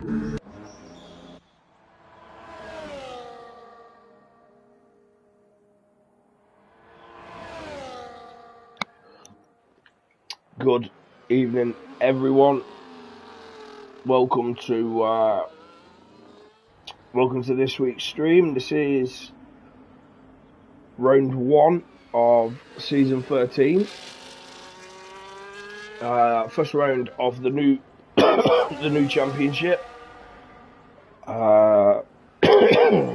Good evening, everyone. Welcome to this week's stream. This is round 1 of season 13. First round of the new the new championship.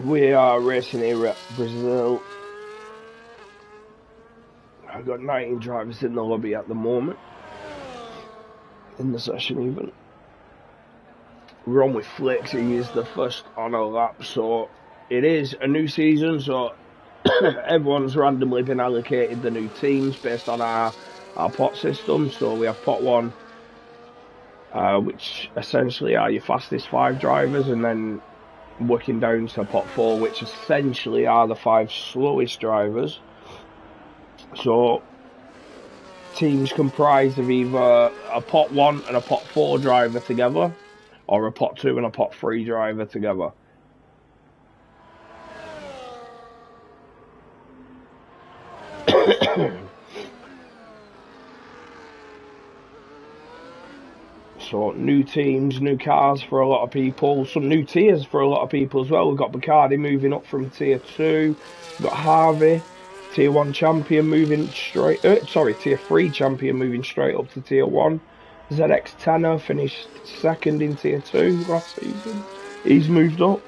We are racing here at Brazil. I've got 19 drivers in the lobby at the moment. In the session even. We're on with Flicks, he is the first on a lap, so it is a new season, so everyone's randomly been allocated the new teams based on our pot system. So we have pot 1, which essentially are your fastest 5 drivers, and then working down to pot 4, which essentially are the 5 slowest drivers. So teams comprised of either a pot 1 and a pot 4 driver together, or a pot 2 and a pot 3 driver together. So new teams, new cars for a lot of people, some new tiers for a lot of people as well. We've got Bacardi moving up from tier 2, we've got Harvey, tier 1 champion moving straight, tier 3 champion moving straight up to tier 1. ZX Tanner finished 2nd in tier 2 last season, he's moved up.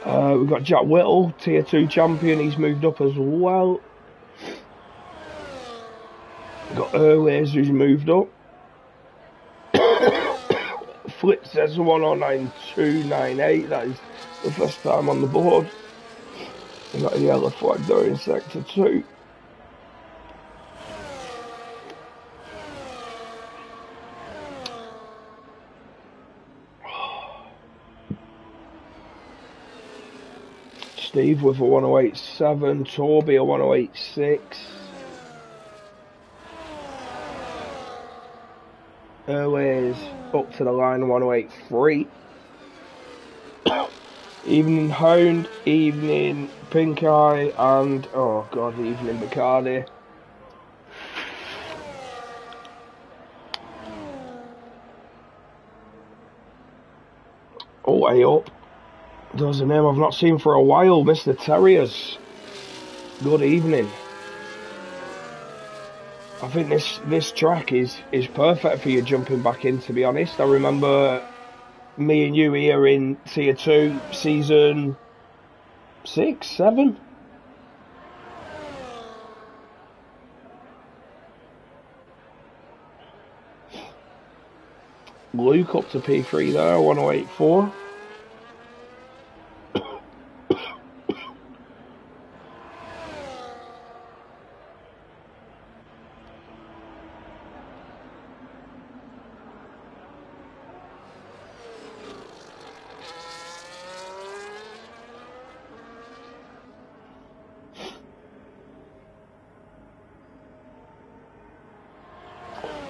We've got Jack Whittle, tier 2 champion, he's moved up as well. We've got Erways, who's moved up. Flip says 109298, that is the first time on the board. We've got a yellow flag there in sector 2. Steve with a 1087, Toby a 1086. Airways up to the line 1083. Evening Hound, evening Pink Eye, and oh god, evening Bacardi. Oh, hey up. There's a name I've not seen for a while, Mr. Terriers. Good evening. I think this track is perfect for you jumping back in, to be honest. I remember me and you here in tier 2, season 6, 7. Luke up to P3 there, 1084.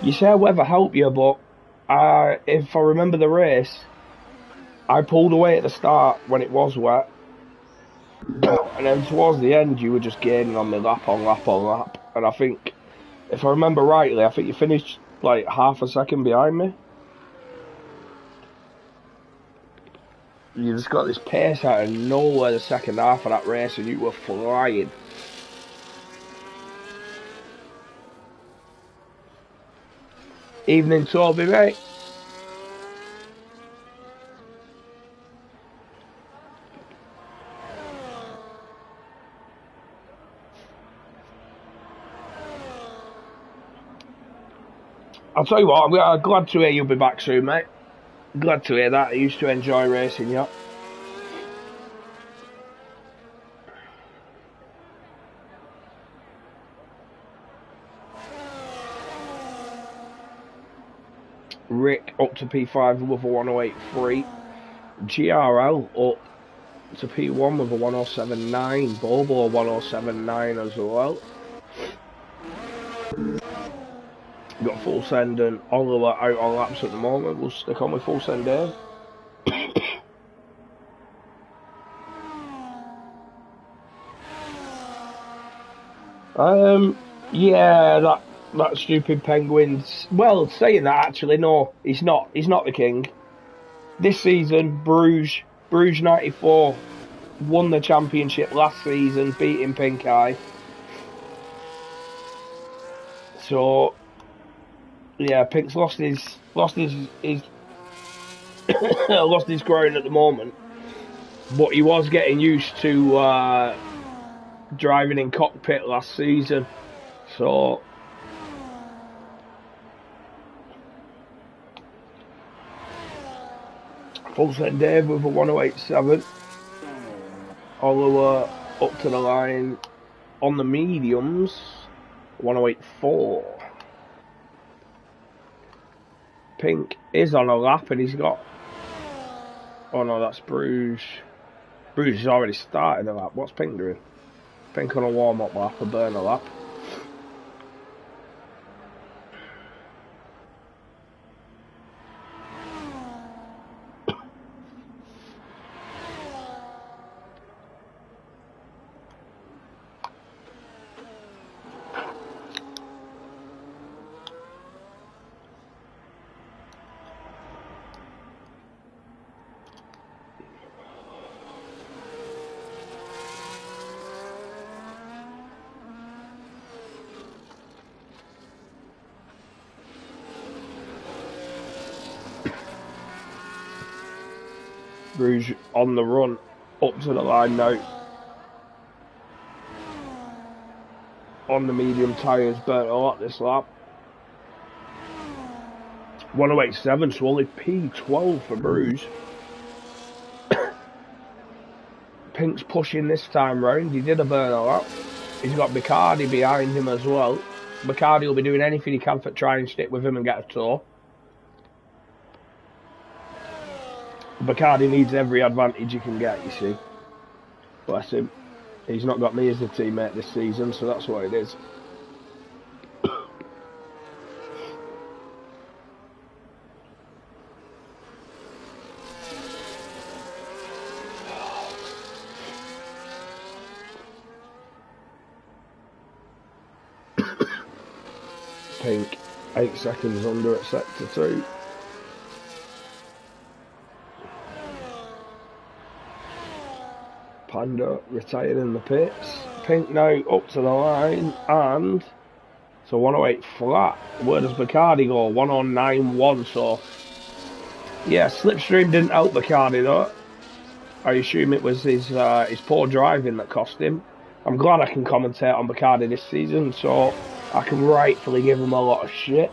You say weather help you, but if I remember the race, I pulled away at the start when it was wet, and then towards the end you were just gaining on me lap on lap on lap, and I think, if I remember rightly, I think you finished like half a second behind me. You just got this pace out of nowhere the second half of that race, and you were flying. Evening, Toby, mate. I'll tell you what, I'm glad to hear you'll be back soon, mate. Glad to hear that. I used to enjoy racing, yeah. Rick up to P5 with a 1083. GRL up to P1 with a 1079. Bobo a 1079 as well. We've got Full Send and Oliver out on laps at the moment. We'll stick on with Full Send Dave. Yeah, that stupid Penguins. Well, saying that, actually, no, he's not. He's not the king. This season, Bruges 94 won the championship last season, beating Pink Eye. So, yeah, Pink's lost his lost his crown at the moment, but he was getting used to driving in cockpit last season. So, Full Send Dave with a 1087. Oliver up to the line on the mediums, 1084. Pink is on a lap and he's got... Oh no, that's Bruges. Bruges has already started a lap. What's Pink doing? Pink on a warm-up lap, a burner lap. Bruges on the run, up to the line now. On the medium tyres, burnt a lot this lap. 1087, so only P12 for Bruges. Pink's pushing this time round. He did a burner lap. He's got Bacardi behind him as well. Bacardi will be doing anything he can to try and stick with him and get a tour. Bacardi needs every advantage he can get, you see. Bless him. He's not got me as a teammate this season, so that's what it is. Pink, 8 seconds under at sector 2. Panda retired in the pits. Pink now up to the line, and so 108 flat. Where does Bacardi go? 1091. So yeah, slipstream didn't help Bacardi though. I assume it was his poor driving that cost him. I'm glad I can commentate on Bacardi this season, so I can rightfully give him a lot of shit.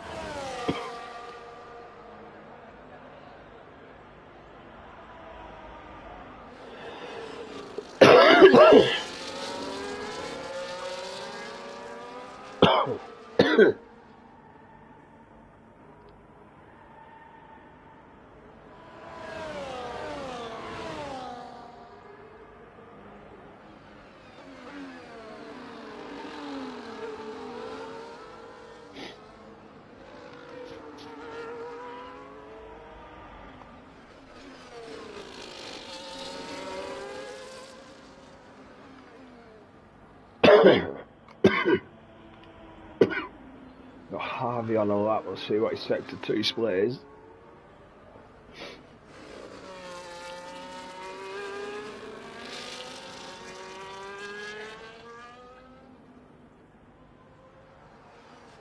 Got Harvey on a lap. Let's see what his sector 2 split is.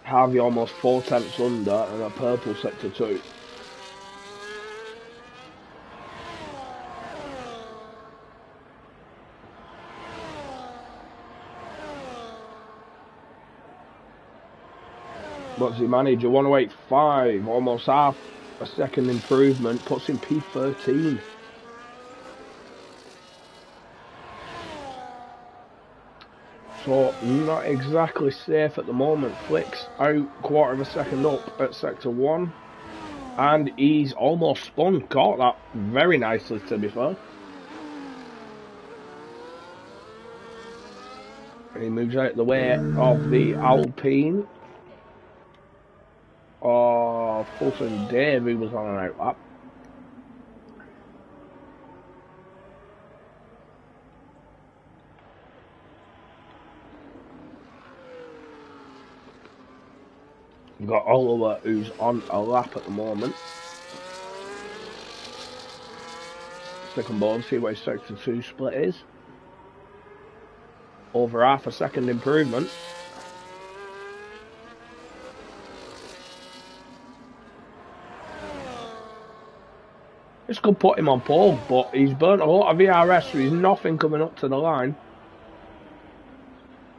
Harvey almost 4 tenths under and a purple sector 2. What's he manage? A 1085, almost half a second improvement, puts him P13. So not exactly safe at the moment. Flicks out quarter of a second up at sector 1. And he's almost spun. Caught that very nicely, to be fair. And he moves out the way of the Alpine. Oh, Fulton Dave, who was on an out lap. We've got Oliver, who's on a lap at the moment. Stick on board, see what his sector 2 split is. Over half a second improvement. This could put him on pole, but he's burnt a lot of ERS, so he's nothing coming up to the line.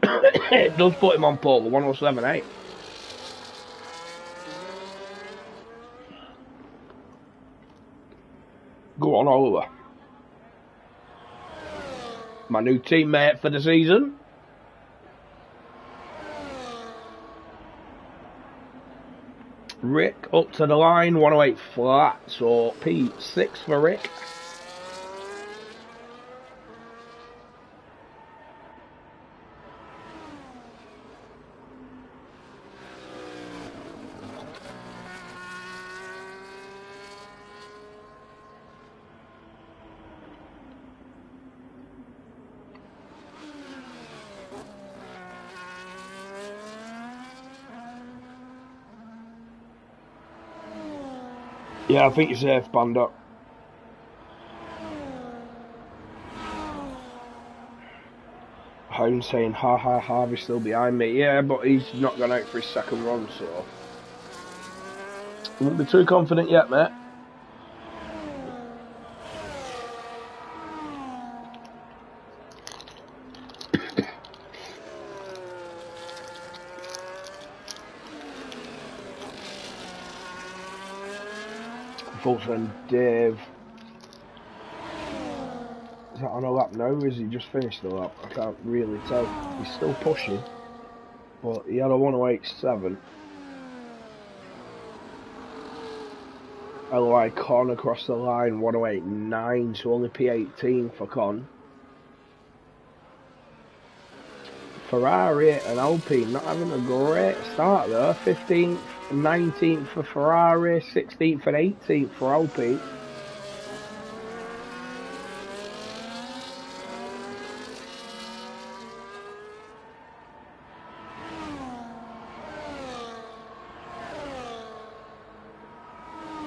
It does put him on pole, 107.8. Go on, Oliver. My new teammate for the season. Rick up to the line, 108 flat, so P6 for Rick. Yeah, I think you're safe, Panda. Hound saying, Harvey's still behind me. Yeah, but he's not gone out for his second run, so... Won't be too confident yet, mate. Fulton Dave. Is that on a lap now, or has he just finished the lap? I can't really tell. He's still pushing, but he had a 108.7. LY Con across the line, 108.9, so only P18 for Con. Ferrari and Alpine not having a great start there. 15th, 19th for Ferrari, 16th and 18th for Alpine.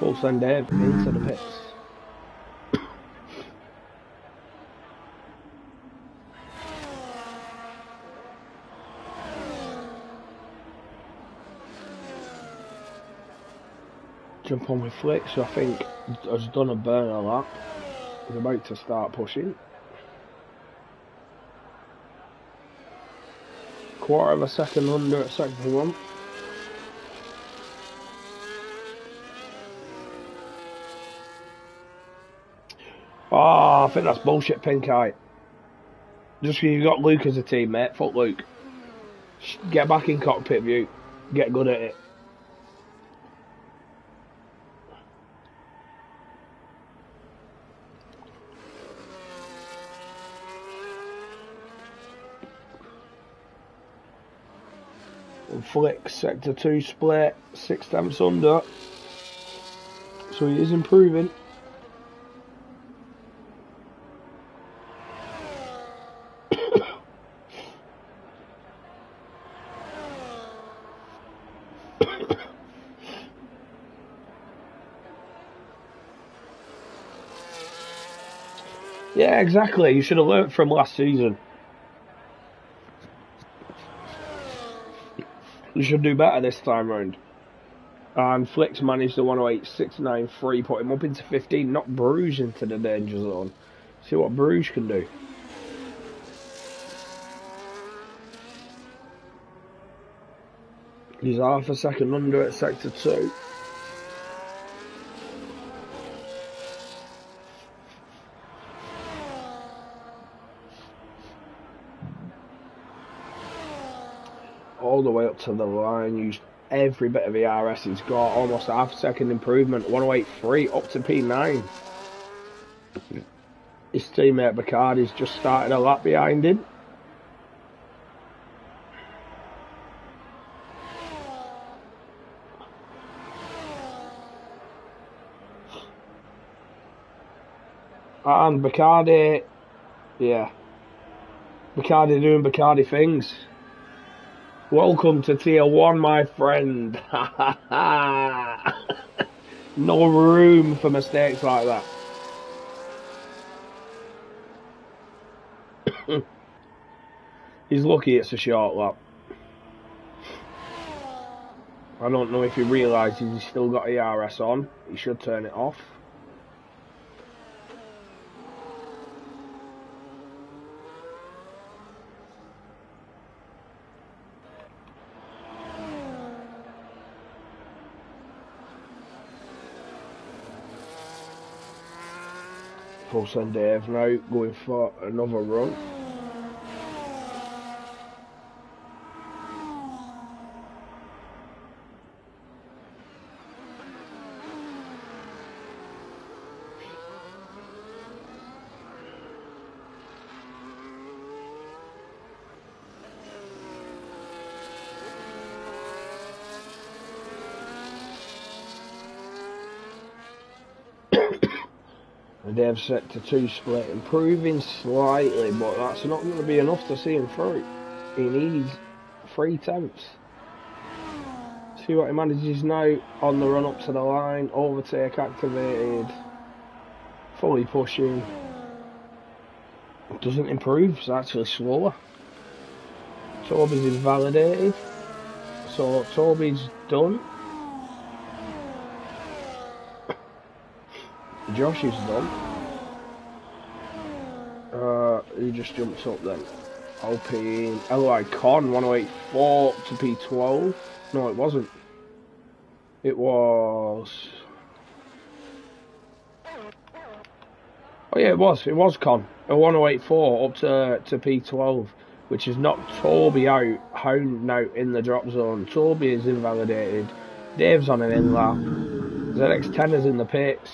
Full send Dave into the pits. Jump on with Flick, so I think has done a burner lap. He's about to start pushing. Quarter of a second under at sector 1. Oh, I think that's bullshit, Pink Eye. Just because you've got Luke as a teammate, fuck Luke. Get back in cockpit view. Get good at it. Flick, sector 2 split, 6 tenths under. So he is improving. Yeah, exactly. You should have learnt from last season. You should do better this time round. And Flick's managed the 108.693, put him up into 15, not Bruges into the danger zone. See what Bruges can do. He's half a second under at sector 2. All the way up to the line, used every bit of ERS he's got, almost a half second improvement, 108.3 up to P9. His teammate Bacardi's just started a lap behind him. And Bacardi, yeah. Bacardi doing Bacardi things. Welcome to Tier 1, my friend. No room for mistakes like that. He's lucky it's a short lap. I don't know if he realises he's still got ERS on. He should turn it off. Full send Dave now, going for another run. And Dave's set to 2 split, improving slightly, but that's not going to be enough to see him through. He needs 3/10. See what he manages now on the run up to the line. Overtake activated. Fully pushing. Doesn't improve, it's actually slower. Toby's invalidated. So Toby's done. Josh is done. Who just jumps up then? Alpine. LI Con 1084 to P12. No, it wasn't. It was. Oh yeah, it was. It was Con. A 1084 up to P12, which has knocked Toby out. Hound now in the drop zone. Toby is invalidated. Dave's on an in lap. ZX10 is in the pits.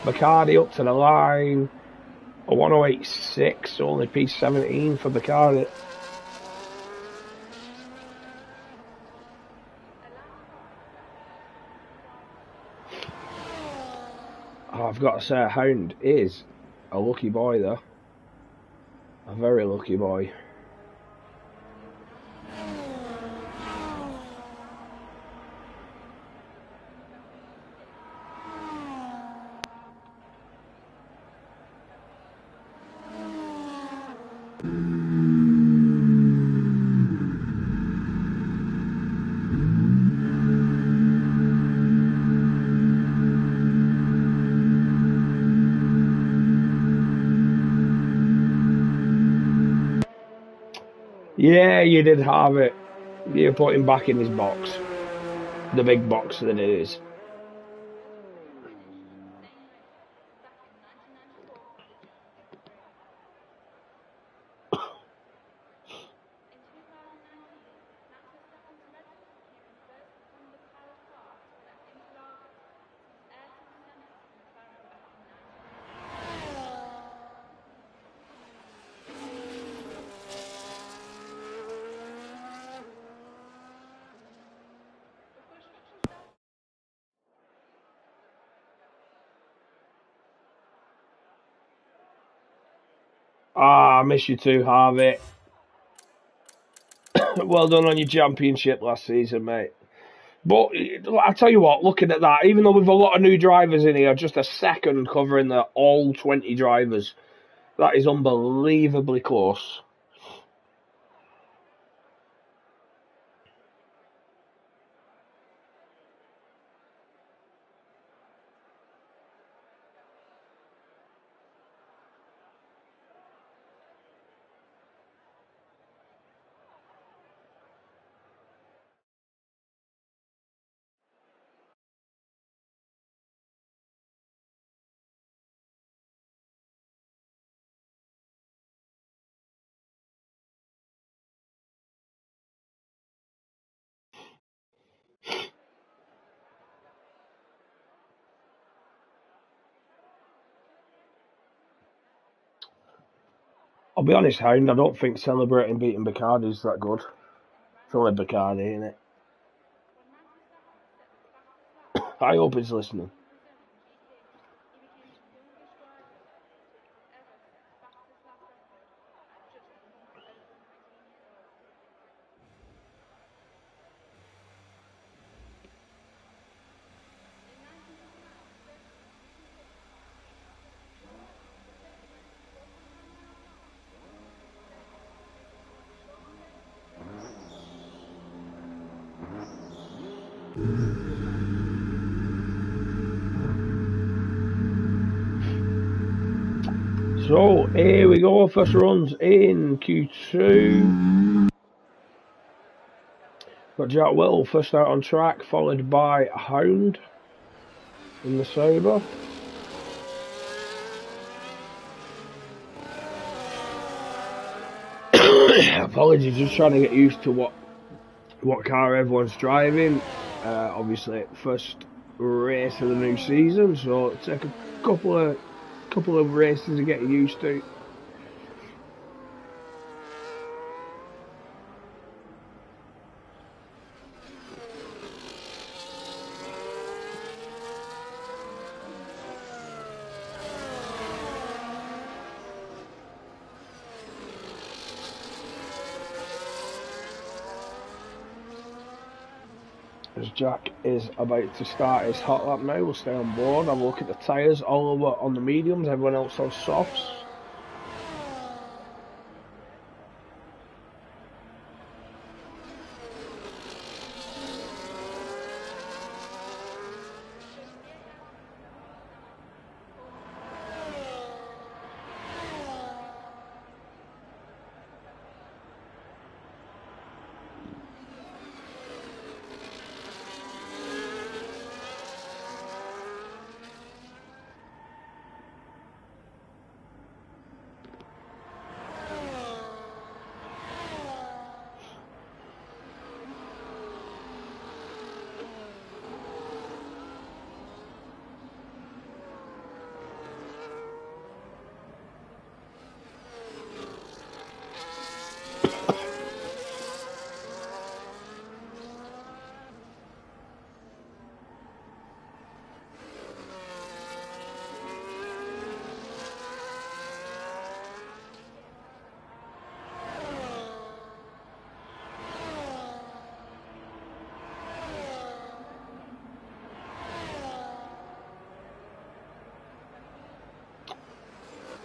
Bacardi up to the line. A 1086, only P17 for Bacardi. Oh, I've got to say, Hound is a lucky boy though. A very lucky boy. Yeah, you did have it. You put him back in his box. The big box that it is. Ah, I miss you too, Harvey. Well done on your championship last season, mate. But I tell you what, looking at that, even though we've a lot of new drivers in here, just a second covering the all 20 drivers. That is unbelievably close. I'll be honest, Hound, I don't think celebrating beating Bacardi is that good. It's only Bacardi, isn't it? I hope he's listening. So here we go, first runs in Q2. Got Jack Will first out on track, followed by Hound in the Sabre. Apologies, just trying to get used to what car everyone's driving. Obviously, first race of the new season, so it'll take a couple of races to get used to. As Jack is about to start his hot lap now, we'll stay on board, have a look at the tyres, all over on the mediums, everyone else on softs.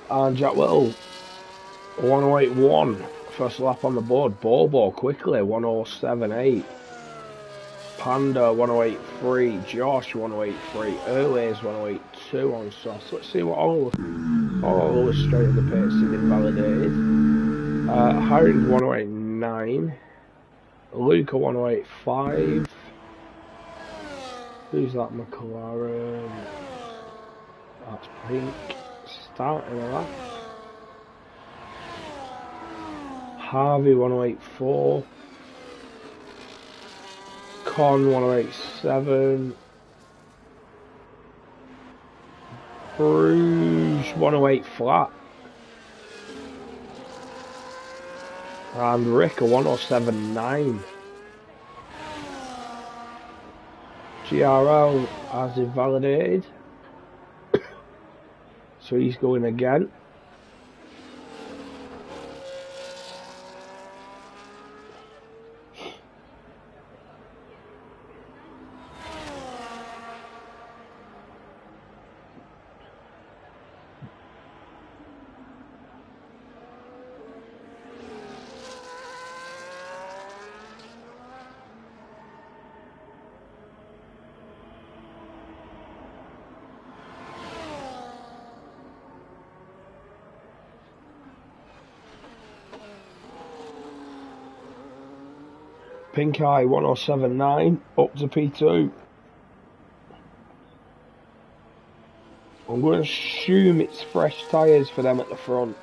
And Jack Whittle, 108.1, first lap on the board. Bobo quickly, 107.8. Panda, 108.3. Josh, 108.3. Early's 108.2 on softs. Let's see what all straight at the pits is invalidated. Hound, 108.9. Luca, 108.5. Who's that McLaren? That's pink. Starting a lap. Harvey 108.4. Con 108.7. Bruges 108 flat. And Rick a 107.9. GRL has invalidated. So he's going again. Pink Eye 107.9 up to P2. I'm going to assume it's fresh tyres for them at the front.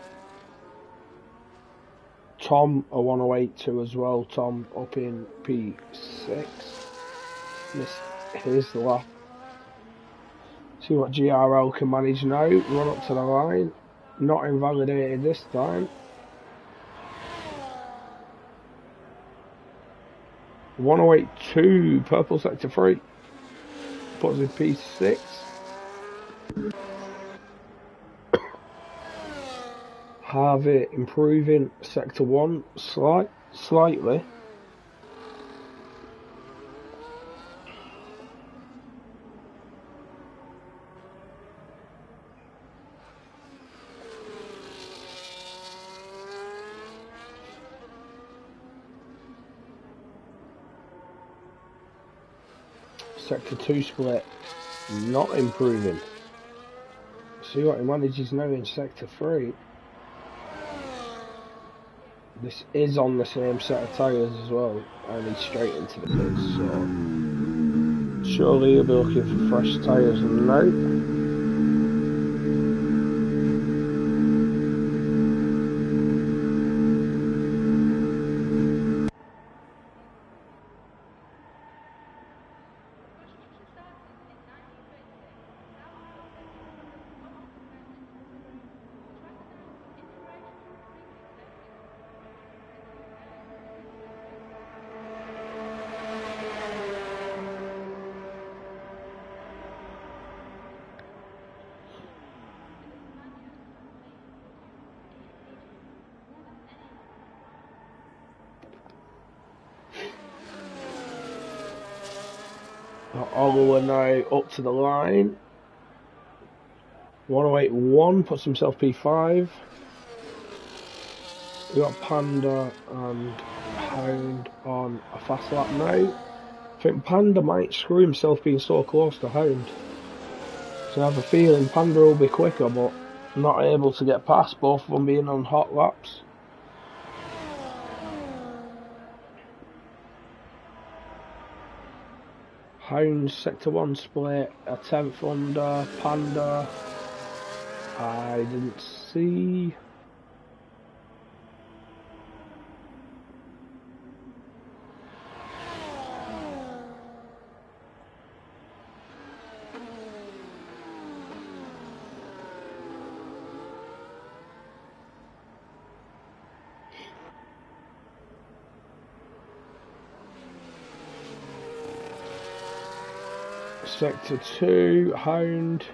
Tom a 108.2 as well. Tom up in P6. Missed his lap. See what GRL can manage now. Run up to the line. Not invalidated this time. 108.2, purple sector 3. Puts in P6. Harvey improving sector 1 slightly. Sector 2 split not improving. See what he manages now in Sector 3. This is on the same set of tyres as well, and he's straight into the pits, so surely he'll be looking for fresh tyres now. Oliver now up to the line. 1081 puts himself P5. We got Panda and Hound on a fast lap now. I think Panda might screw himself being so close to Hound. So I have a feeling Panda will be quicker, but not able to get past, both of them being on hot laps. Hound Sector 1 split, a 10th under, Panda, I didn't see. Sector 2, Hound.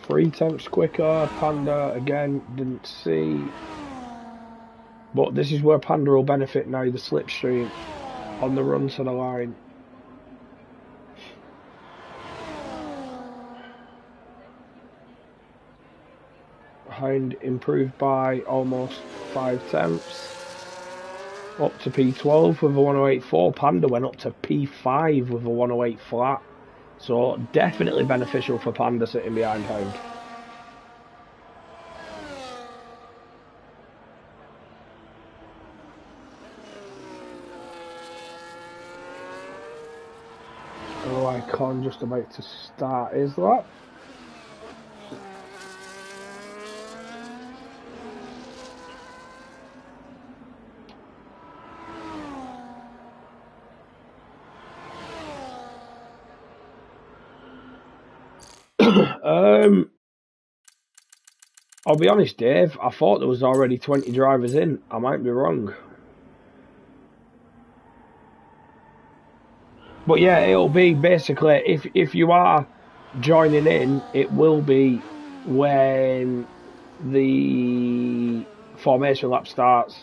3/10 quicker, Panda again, didn't see. But this is where Panda will benefit now, the slipstream on the run to the line. Hound improved by almost 5/10. Up to P12 with a 1084. Panda went up to P5 with a 108 flat. So definitely beneficial for Panda sitting behind Hound. Oh, Icon just about to start his lap. I'll be honest, Dave, I thought there was already 20 drivers in. I might be wrong. But yeah, it'll be basically, if you are joining in, it will be when the formation lap starts,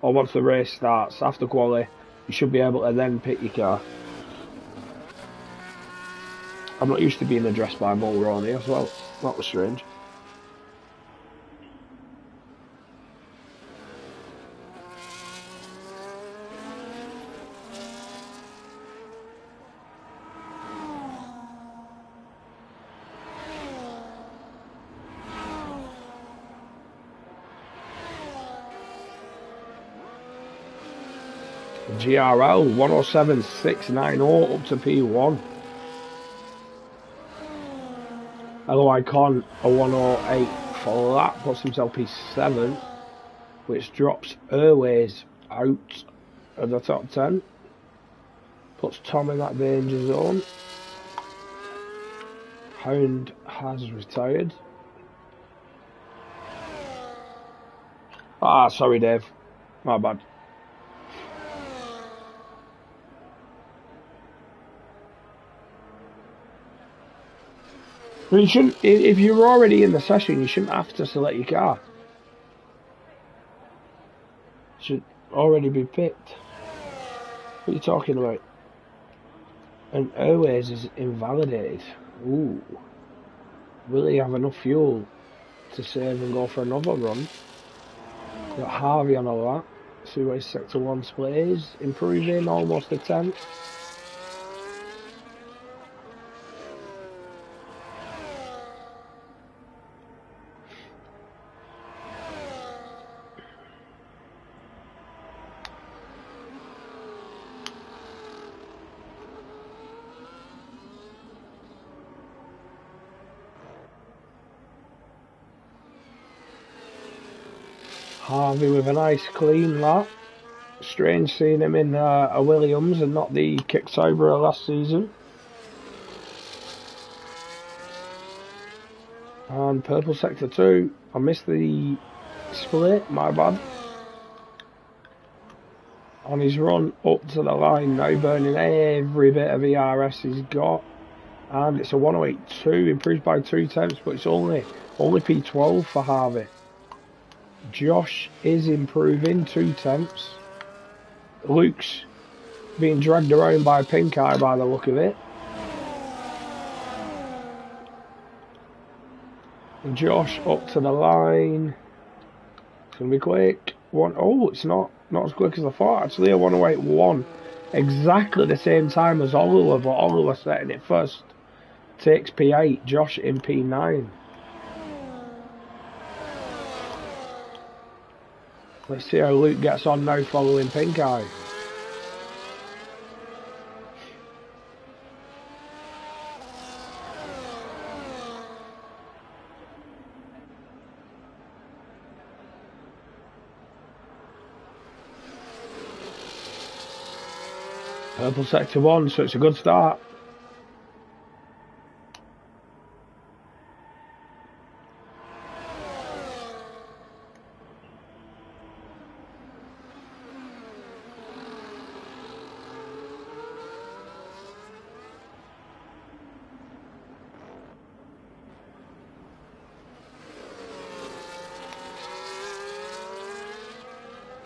or once the race starts, after quali, you should be able to then pick your car. I'm not used to being addressed by Mulroney as well. That was strange. GRL 107690 up to P1. Hello Icon a 108 flat, puts himself P7, which drops Airways out of the top 10. Puts Tom in that danger zone. Hound has retired. Ah, sorry Dave, my bad. You shouldn't, if you're already in the session, you shouldn't have to select your car. It should already be picked. What are you talking about? And Airways is invalidated. Ooh. Will he have enough fuel to save and go for another run? Got Harvey on all that. See what his Sector 1 split is. Improving, almost a 10th. Harvey with a nice clean lap. Strange seeing him in a Williams and not the kick sober last season. And purple sector 2. I missed the split, my bad. On his run up to the line now, burning every bit of ERS he's got. And it's a 108.2, improved by 2 tenths, but it's only P12 for Harvey. Josh is improving 2 tenths. Luke's being dragged around by Pink Eye by the look of it. And Josh up to the line. It's going to be quick. Oh, it's not as quick as I thought. Actually, a 108.1. Exactly the same time as Oliver, but Oliver setting it first. Takes P8, Josh in P9. Let's see how Luke gets on now following Pink Eye. Purple sector 1, so it's a good start.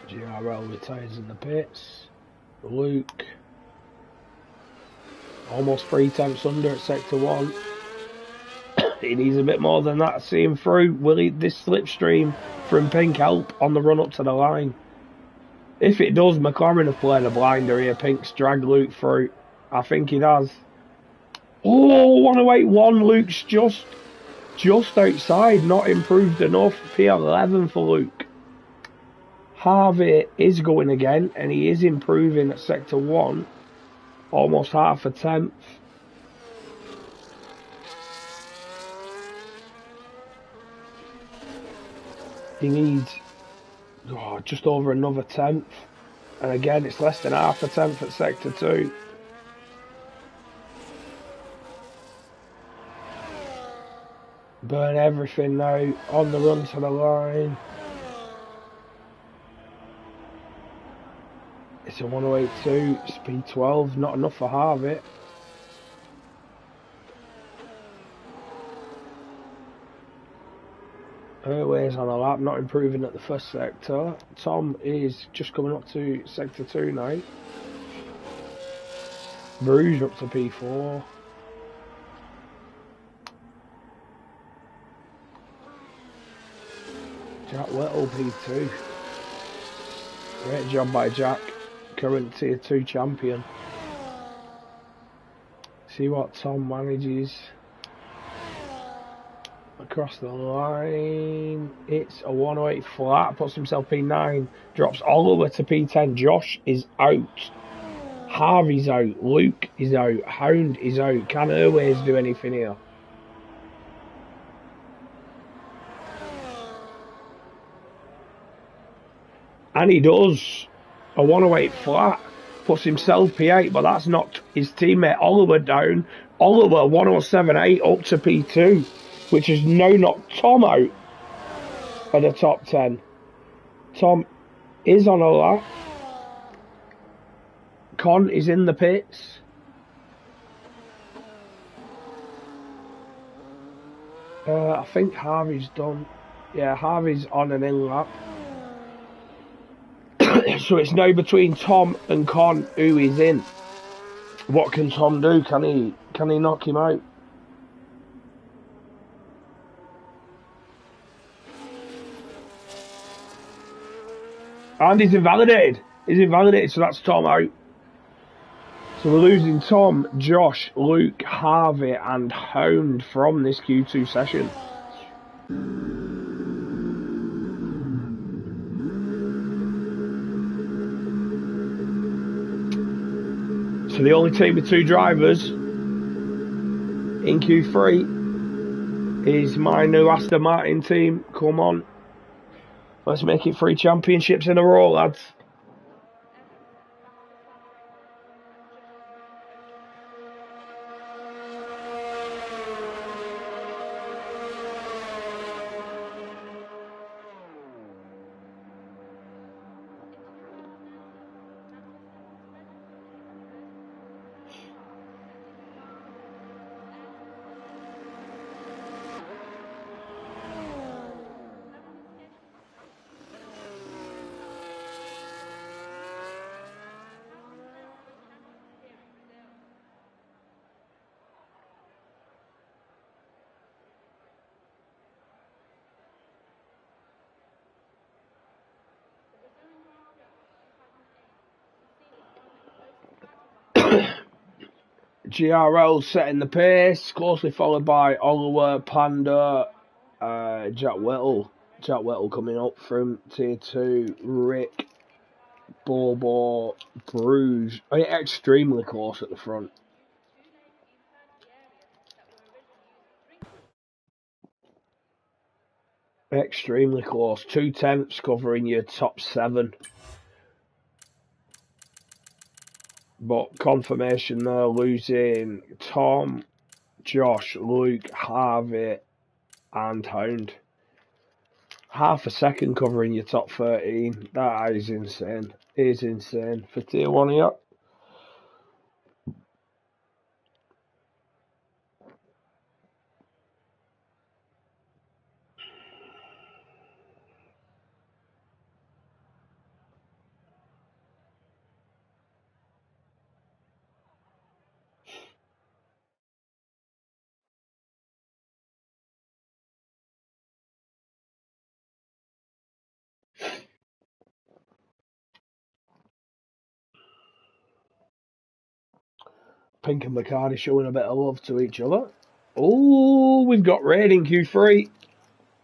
GRL retires in the pits. Luke almost 3 tenths under at sector 1. He needs a bit more than that to see him through. Will this slipstream from Pink help on the run up to the line? If it does, McLaren have played a blinder here. Pink's dragged Luke through. I think he does. Oh, 108.1. Luke's just outside, not improved enough. P11 for Luke. Harvey is going again, and he is improving at sector 1. Almost half a tenth. He needs just over another tenth. And again, it's less than half a tenth at sector 2. Burn everything now on the run to the line. It's a 108.2, speed 12, not enough for Harvey. Airways on a lap, not improving at the first sector. Tom is just coming up to sector 2 now. Bruges up to P4. Jack Whittle P2. Great job by Jack. Current tier 2 champion. See what Tom manages across the line. It's a 108 flat, puts himself P9, drops Oliver to P10. Josh is out. Harvey's out. Luke is out. Hound is out. Can Airways do anything here? And he does. A 108 flat, puts himself P8, but that's knocked his teammate Oliver down. Oliver 107.8 up to P2, which has now knocked Tom out of the top 10. Tom is on a lap. Con is in the pits. I think Harvey's done. Yeah, Harvey's on an in lap. So it's now between Tom and Con who is in. What can Tom do? Can he knock him out? And he's invalidated. He's invalidated, so that's Tom out. So we're losing Tom, Josh, Luke, Harvey and Hound from this Q2 session. So the only team with 2 drivers in Q3 is my new Aston Martin team. Come on. Let's make it 3 championships in a row, lads. GRL setting the pace, closely followed by Oliver, Panda, Jack Whittle. Jack Whittle coming up from Tier 2, Rick, Bobo, Bruges. Extremely close at the front. Extremely close. 2/10 covering your top 7. But confirmation there, losing Tom, Josh, Luke, Harvey, and Hound. Half a second covering your top 13. That is insane. It is insane for Tier 1 here. Pink and Bacardi showing a bit of love to each other. Oh, we've got rain in Q3.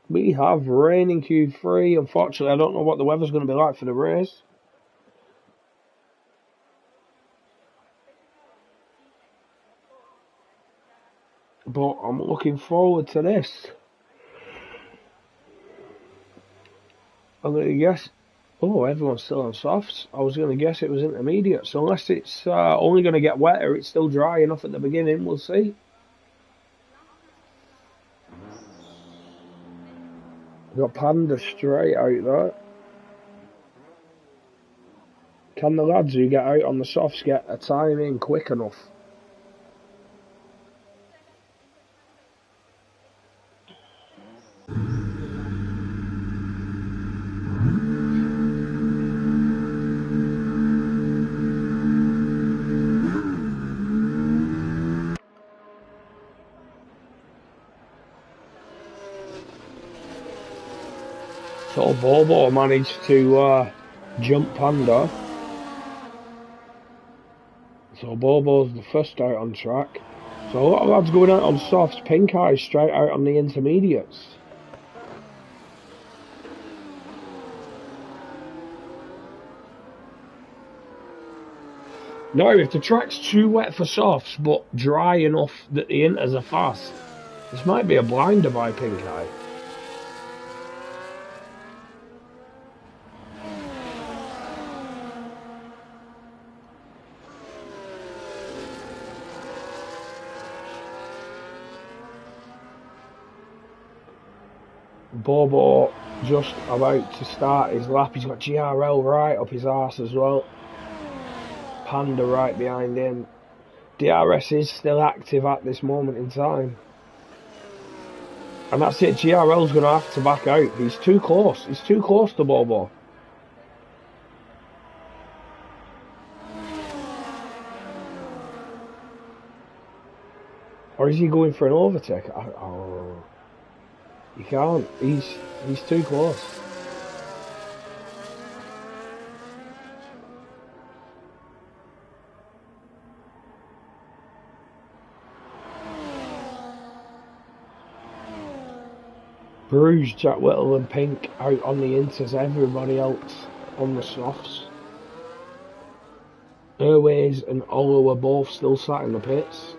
We have rain in Q3. Unfortunately, I don't know what the weather's going to be like for the race. But I'm looking forward to this. I'm going to guess. Oh, everyone's still on softs. I was going to guess it was intermediate. So unless it's only going to get wetter, it's still dry enough at the beginning. We'll see. We've got Panda straight out there. Can the lads who get out on the softs get a time in quick enough? So Bobo managed to jump Panda. So Bobo's the first out on track. So a lot of lads going out on softs. Pink Eye straight out on the intermediates. Now, if the track's too wet for softs but dry enough that the inters are fast, this might be a blinder by Pink Eye. Bobo just about to start his lap. He's got GRL right up his arse as well. Panda right behind him. DRS is still active at this moment in time. And that's it, GRL's going to have to back out. He's too close. He's too close to Bobo. Or is he going for an overtake? Oh, he can't. He's too close. Bruges, Jack Whittle and Pink out on the inters, everybody else on the softs. Airways and Olo are both still sat in the pits.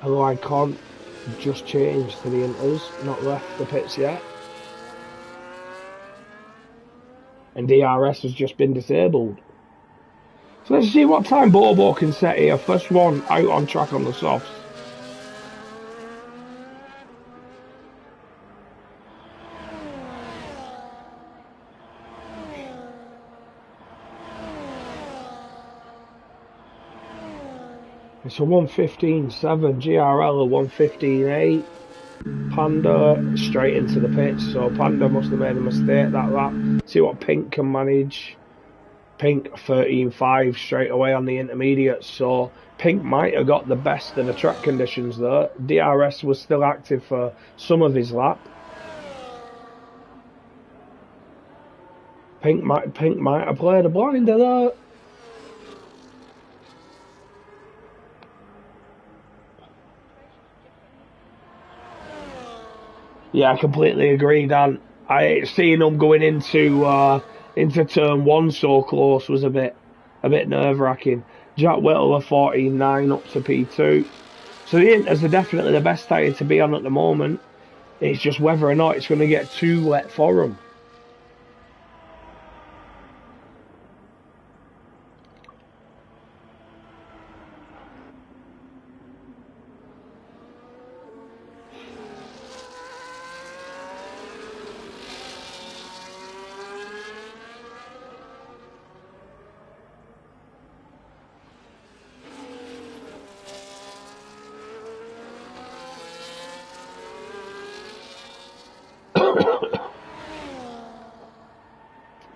Hello, I can't just change to the inters, not left the pits yet. and DRS has just been disabled. So let's see what time Bobo can set here. First one out on track on the softs. It's a 1:15.7, GRL a 1:15.8. Panda straight into the pits, so Panda must have made a mistake that lap. See what Pink can manage. Pink 13.5 straight away on the intermediate, so Pink might have got the best of the track conditions though. DRS was still active for some of his lap. Pink might have played a blinder though. Yeah, I completely agree, Dan. Seeing them going into turn one so close was a bit nerve wracking. Jack Whittler 14.9 up to P2. So the Inters are definitely the best tyre to be on at the moment. It's just whether or not it's going to get too wet for them.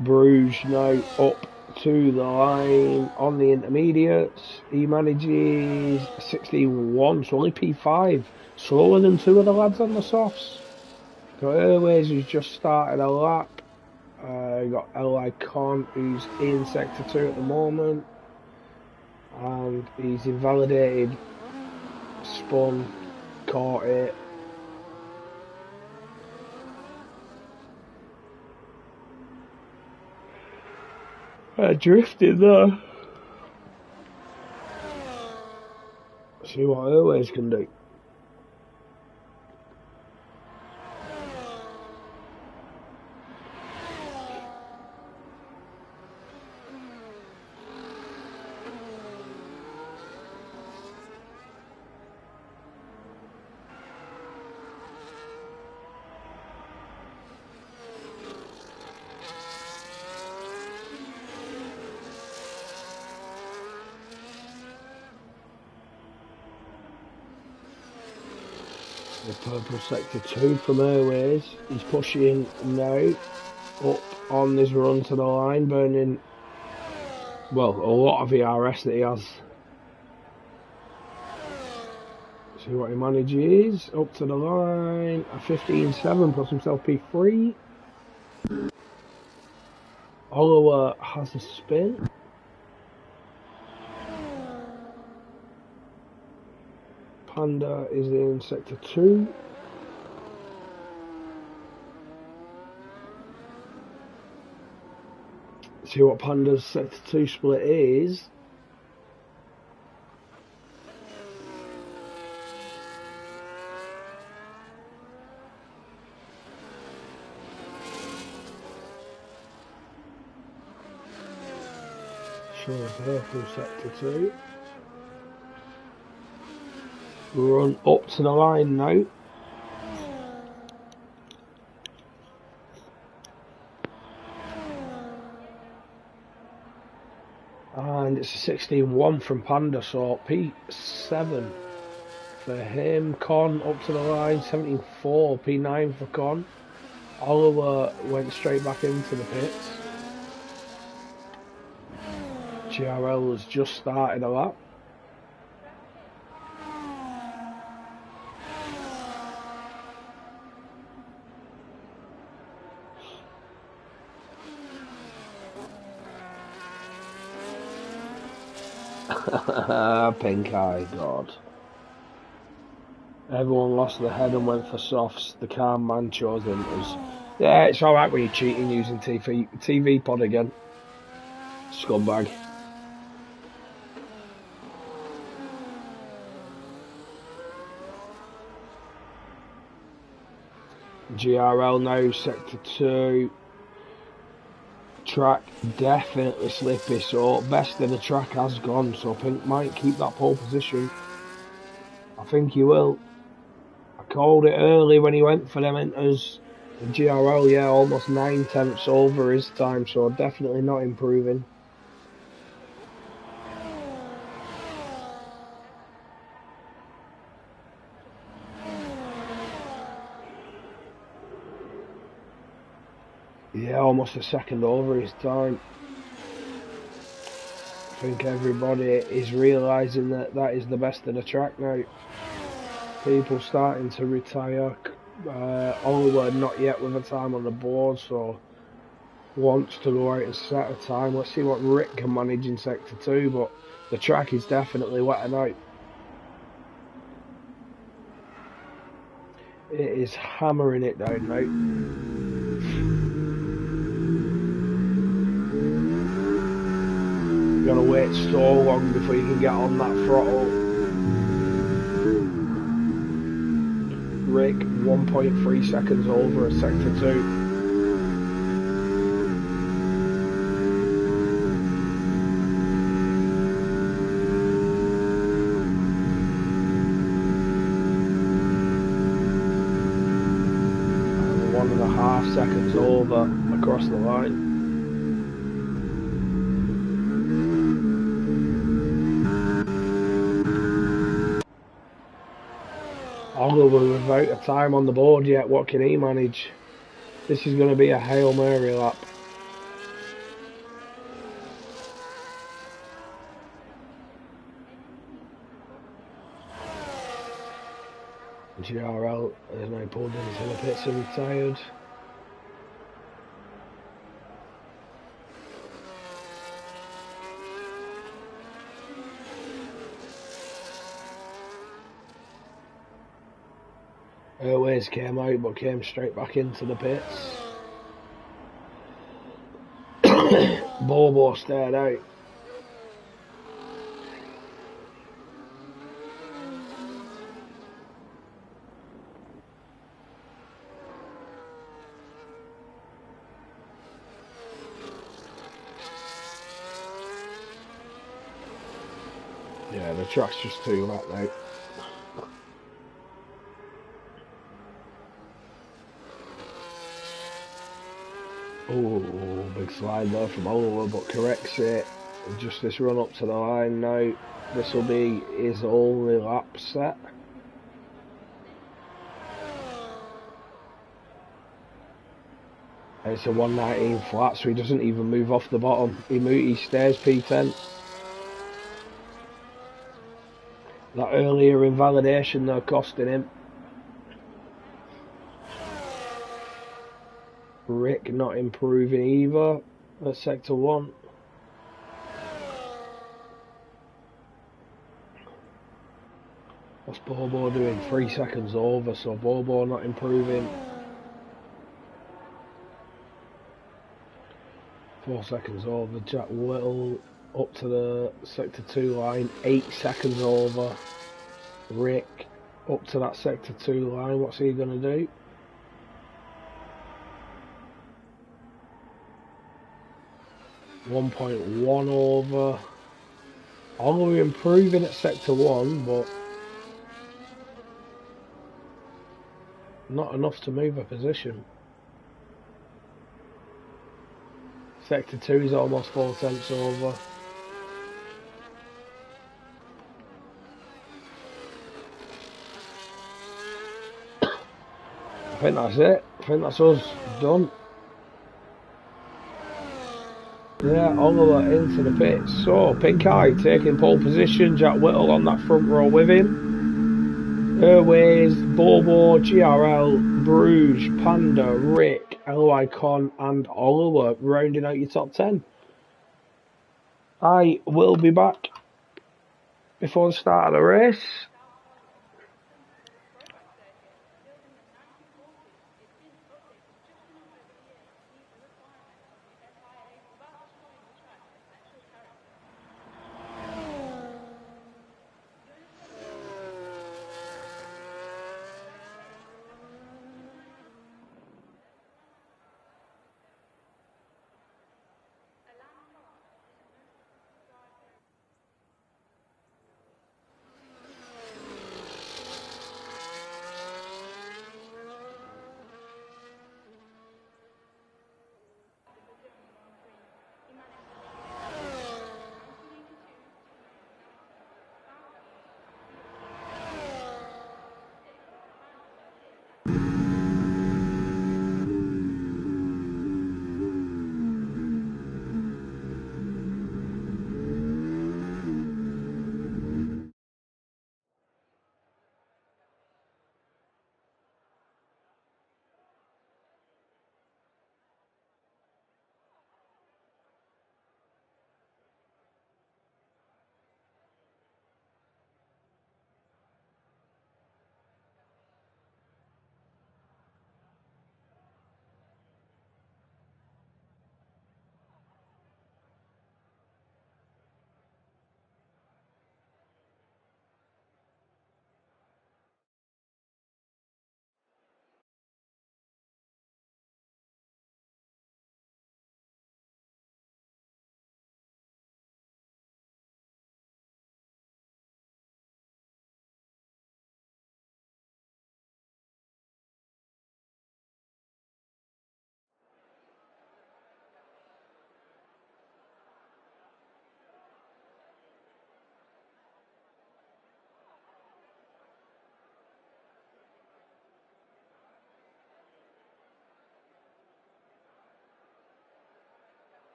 Bruges now up to the line on the intermediates. He manages 16.1, so only P5, slower than two of the lads on the softs. Got Airways who's just started a lap. Got Li Con who's in sector 2 at the moment, and he's invalidated, spun, caught it. Drifted there. See what Airways can do. The purple sector 2 from Airways. He's pushing now up on this run to the line, burning, well, a lot of ERS that he has. See what he manages. Up to the line. A 15.7 plus himself P3. Oliver has a spin. Panda is in sector 2. See what Panda's sector 2 split is. Sure, purple sector 2. Run up to the line now. And it's a 16.1 from Panda, so P7 for him. Con up to the line, 17.4, P9 for Con. Oliver went straight back into the pits. GRL has just started a lap. Pink eye, God. Everyone lost their head and went for softs. The calm man chose Inters. Yeah, it's alright when you're cheating using TV pod again. Scumbag. GRL now, sector 2. track definitely slippy, so best of the track has gone, so Pink might keep that pole position. I think he will. I called it early when he went for them inters. The GRL, yeah, almost 9/10 over his time, so definitely not improving. Yeah, almost a second over his time. I think everybody is realising that that is the best of the track now. People starting to retire. Oliver not yet with a time on the board, so wants to go out and set a time. Let's see what Rick can manage in Sector 2, but the track is definitely wetting out. It is hammering it down now. You're gonna wait so long before you can get on that throttle. Rick 1.3 seconds over at Sector 2. And 1.5 seconds over across the line. Oliver without a time on the board yet, what can he manage? This is going to be a Hail Mary lap. GRL is now pulled into the pits and retired. Airways came out but came straight back into the pits. Bobo stared out. Yeah, the track's just too wet now. Oh, big slide there from Oliver, but corrects it. Just this run up to the line now. This will be his only lap set. It's a 119 flat, so he doesn't even move off the bottom. He stays P10. That earlier invalidation though costing him. Rick not improving either at Sector 1. What's Bobo doing? 3 seconds over, so Bobo not improving. 4 seconds over. Jack Whittle up to the Sector 2 line, 8 seconds over. Rick up to that Sector 2 line, what's he going to do? .1 over. Oliver improving at Sector 1, but not enough to move a position. Sector 2 is almost 4 tenths over. I think that's it. I think that's us done. Yeah, Oliver into the pits. So, Pink Eye taking pole position. Jack Whittle on that front row with him. Airways, Bobo, GRL, Bruges, Panda, Rick, LY Con and Oliver rounding out your top 10. I will be back before the start of the race.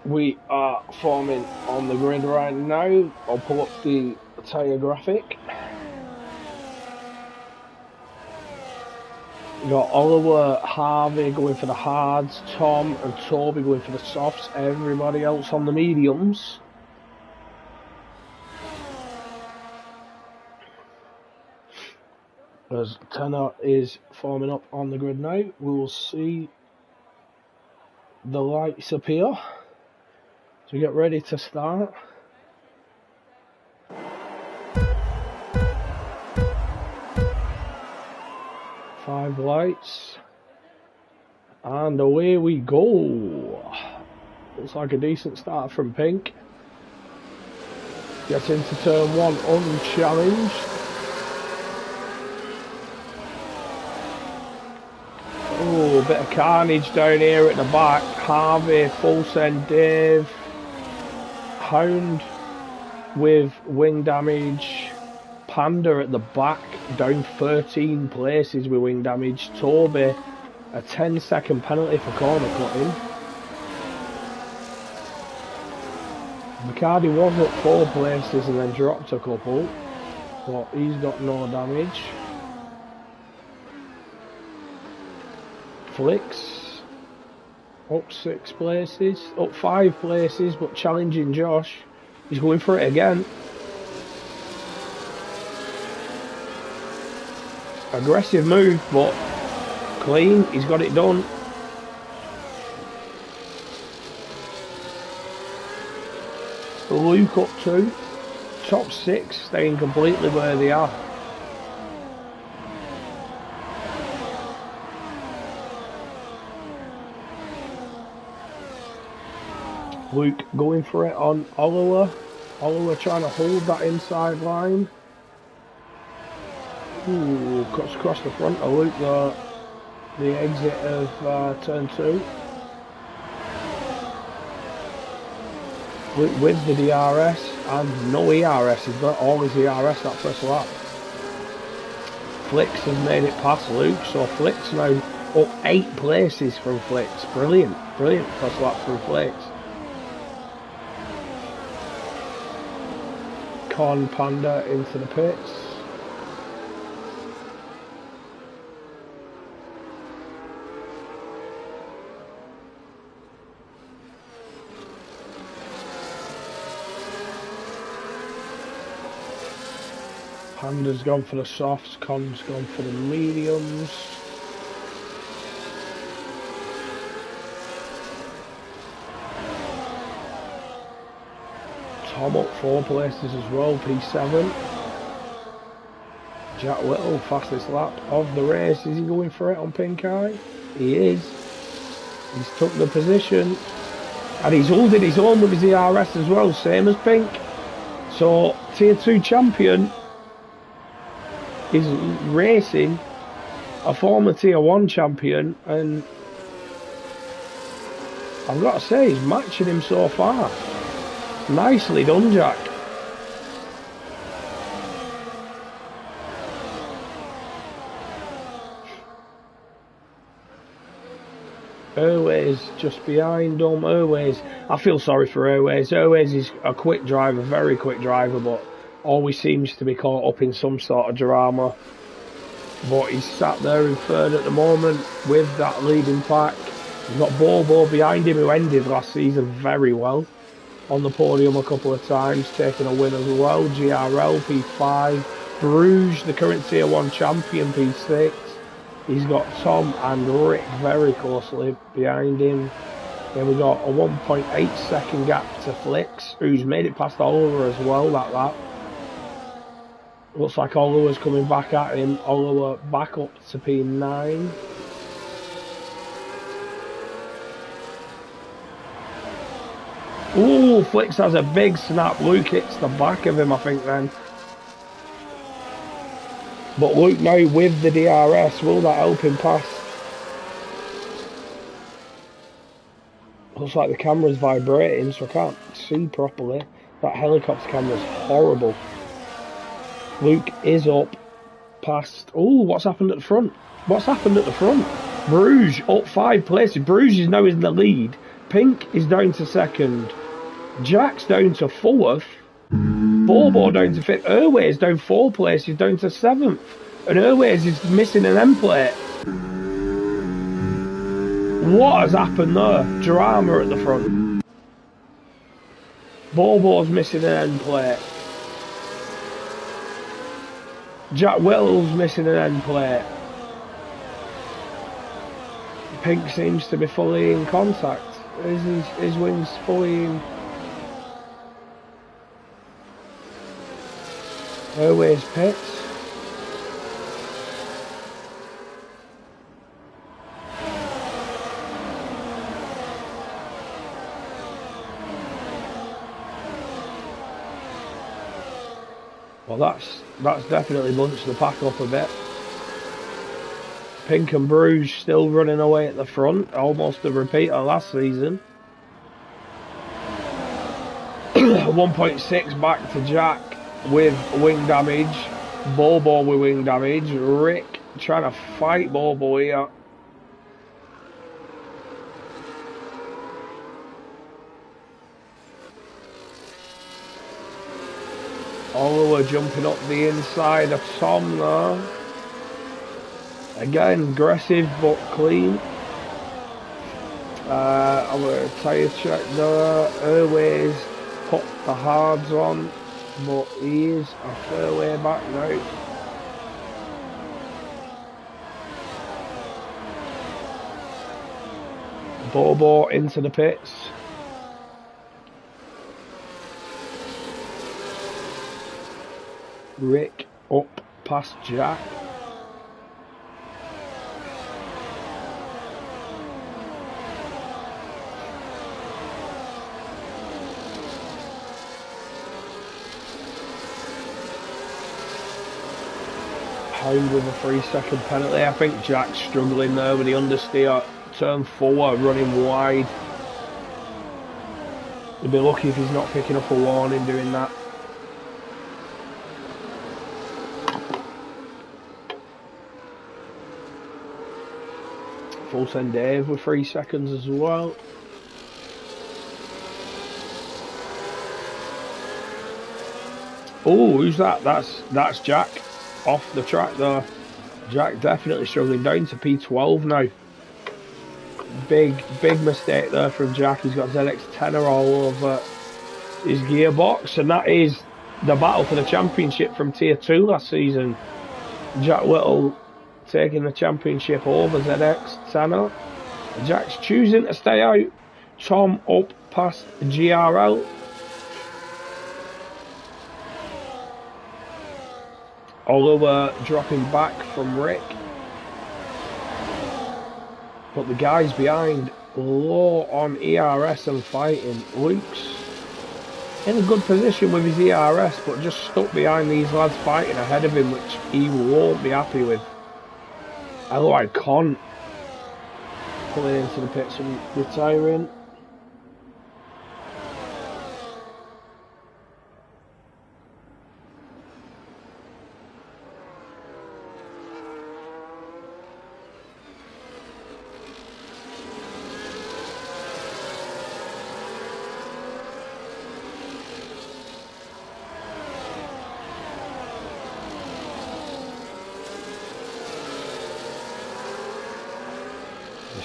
We are forming on the grid right now. I'll pull up the tyre graphic. We got Oliver, Harvey going for the hards, Tom and Toby going for the softs, everybody else on the mediums. As Tanner is forming up on the grid now, we will see the lights appear. So get ready to start. Five lights. And away we go. Looks like a decent start from Pink. Gets into turn one unchallenged. Oh, a bit of carnage down here at the back. Harvey, full send Dave. Hound with wing damage. Panda at the back, down 13 places with wing damage. Toby, a 10-second penalty for corner cutting. McCarty was up 4 places and then dropped a couple, but he's got no damage. Flicks, up 6 places, up 5 places, but challenging Josh. He's going for it again. Aggressive move, but clean. He's got it done. Luke up 2. Top 6 staying completely where they are. Luke going for it on Oliver. Oliver trying to hold that inside line. Ooh, cuts across the front of Luke, the exit of turn 2. Luke with the DRS and no ERS, he's got all his ERS that first lap. Flicks has made it past Luke, so Flicks now up 8 places from Flicks. Brilliant, brilliant first lap from Flicks. Con Panda into the pits. Panda's gone for the softs, Con's gone for the mediums. Tom up 4 places as well, P7. Jack Little, fastest lap of the race. Is he going for it on Pink Eye? He is. He's took the position. And he's holding his own with his ERS as well, same as Pink. So, Tier 2 champion is racing a former Tier 1 champion, and I've got to say, he's matching him so far. Nicely done, Jack. Airways just behind him. Airways, I feel sorry for Airways. Airways is a quick driver, very quick driver, but always seems to be caught up in some sort of drama. But he's sat there in third at the moment with that leading pack. He's got Bobo behind him, who ended last season very well. On the podium a couple of times, taking a win as well. GRL, P5. Bruges, the current Tier 1 champion, P6. He's got Tom and Rick very closely behind him. Then we got a 1.8 second gap to Flicks, who's made it past Oliver as well, that lap. Looks like Oliver's coming back at him. Oliver back up to P9. Ooh, Flicks has a big snap. Luke hits the back of him, I think, then. But Luke now with the DRS, will that help him pass? Looks like the camera's vibrating, so I can't see properly. That helicopter camera's horrible. Luke is up past... Ooh, what's happened at the front? What's happened at the front? Bruges up 5 places. Bruges is now in the lead. Pink is down to second. Jack's down to fourth. Bobo down to fifth. Airways down 4 places, down to 7th. And Airways is missing an end plate. What has happened there? Drama at the front. Bobo's missing an end plate. Jack Whittle's missing an end plate. Pink seems to be fully in contact. His wing's fully in. Airways pits. Well, that's definitely bunched the pack up a bit. Pink and Bruges still running away at the front, almost a repeat of last season. 1.6 back to Jack with wing damage. Bobo with wing damage. Rick trying to fight Bobo here. Oliver jumping up the inside of Tom there. Again, aggressive but clean. Our tyre check there. Airways put the hards on, but he is a fair way back now. Bobo into the pits. Rick up past Jack. Home with a 3-second penalty. I think Jack's struggling there with the understeer. Turn 4 running wide. He'll be lucky if he's not picking up a warning doing that. Full send Dave with 3 seconds as well. Oh, who's that? That's Jack off the track there. Jack definitely struggling, down to P12 now. Big mistake there from Jack. He's got ZX10 all over his gearbox, and that is the battle for the championship from Tier 2 last season. Jack Whittle taking the championship over ZX10. Jack's choosing to stay out. Tom up past GRL. Oliver dropping back from Rick. But the guys behind low on ERS and fighting. Luke's in a good position with his ERS, but just stuck behind these lads fighting ahead of him, which he won't be happy with. Otherwise, Con pulling into the pits and retiring.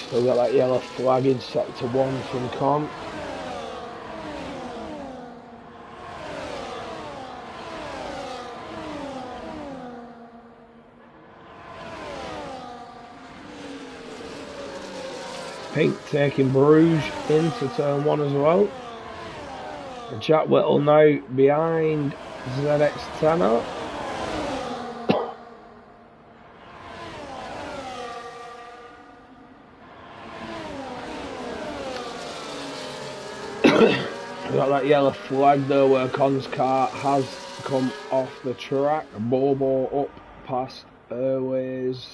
Still got that yellow flag in sector 1 from Con. Pink taking Bruges into turn 1 as well. And Jack Whittle now behind ZX10. Got that yellow flag there where Con's car has come off the track. Bobo up past Airways.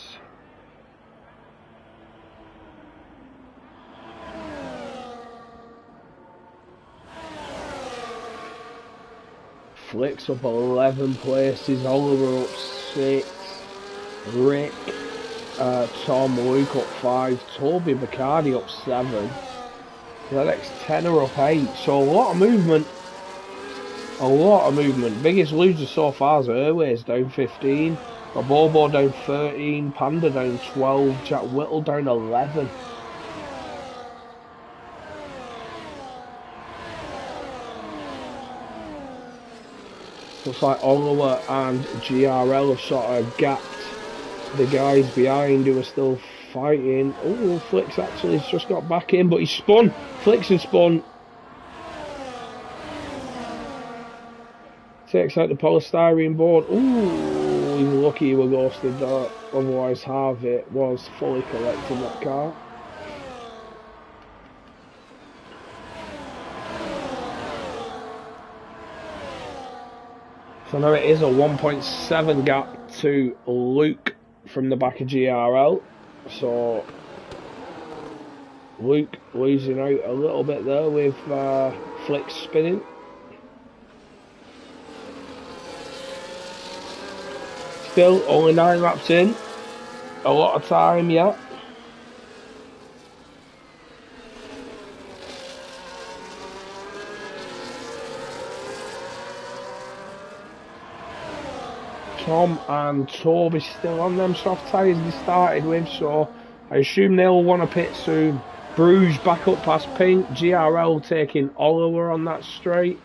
Flicks up 11 places. Oliver up 6. Rick, Tom, Luke up 5. Toby Bacardi up 7. ZX10 are up 8, so a lot of movement. A lot of movement. Biggest loser so far is Airways, down 15. Bobo down 13. Panda down 12. Jack Whittle down 11. Looks like Oliver and GRL have sort of gapped the guys behind who are still fighting. Oh, Flicks actually has just got back in, but he's spun. Flicks has spun. Takes out the polystyrene board. Ooh, he's lucky he was ghosted that. Otherwise, Harvey was fully collecting that car. So now it is a 1.7 gap to Luke from the back of GRL. So Luke losing out a little bit there with Flicks spinning. Still only 9 laps in. A lot of time yet. Tom and Toby still on them soft tyres they started with, so I assume they'll want to pit soon. Bruges back up past Pink. GRL taking Oliver on that straight.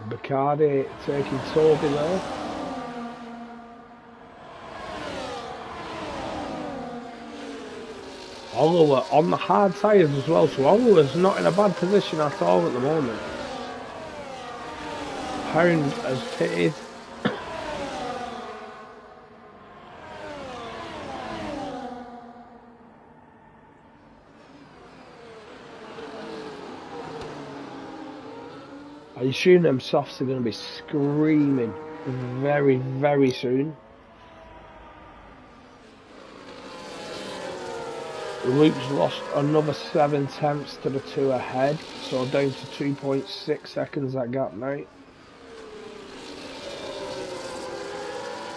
Bacardi taking Toby there. Oliver on the hard tyres as well, so Oliver's not in a bad position at all at the moment. Pound has pitted. I assume them softs are going to be screaming very, very soon. Luke's lost another 7 tenths to the 2 ahead, so down to 2.6 seconds that gap now.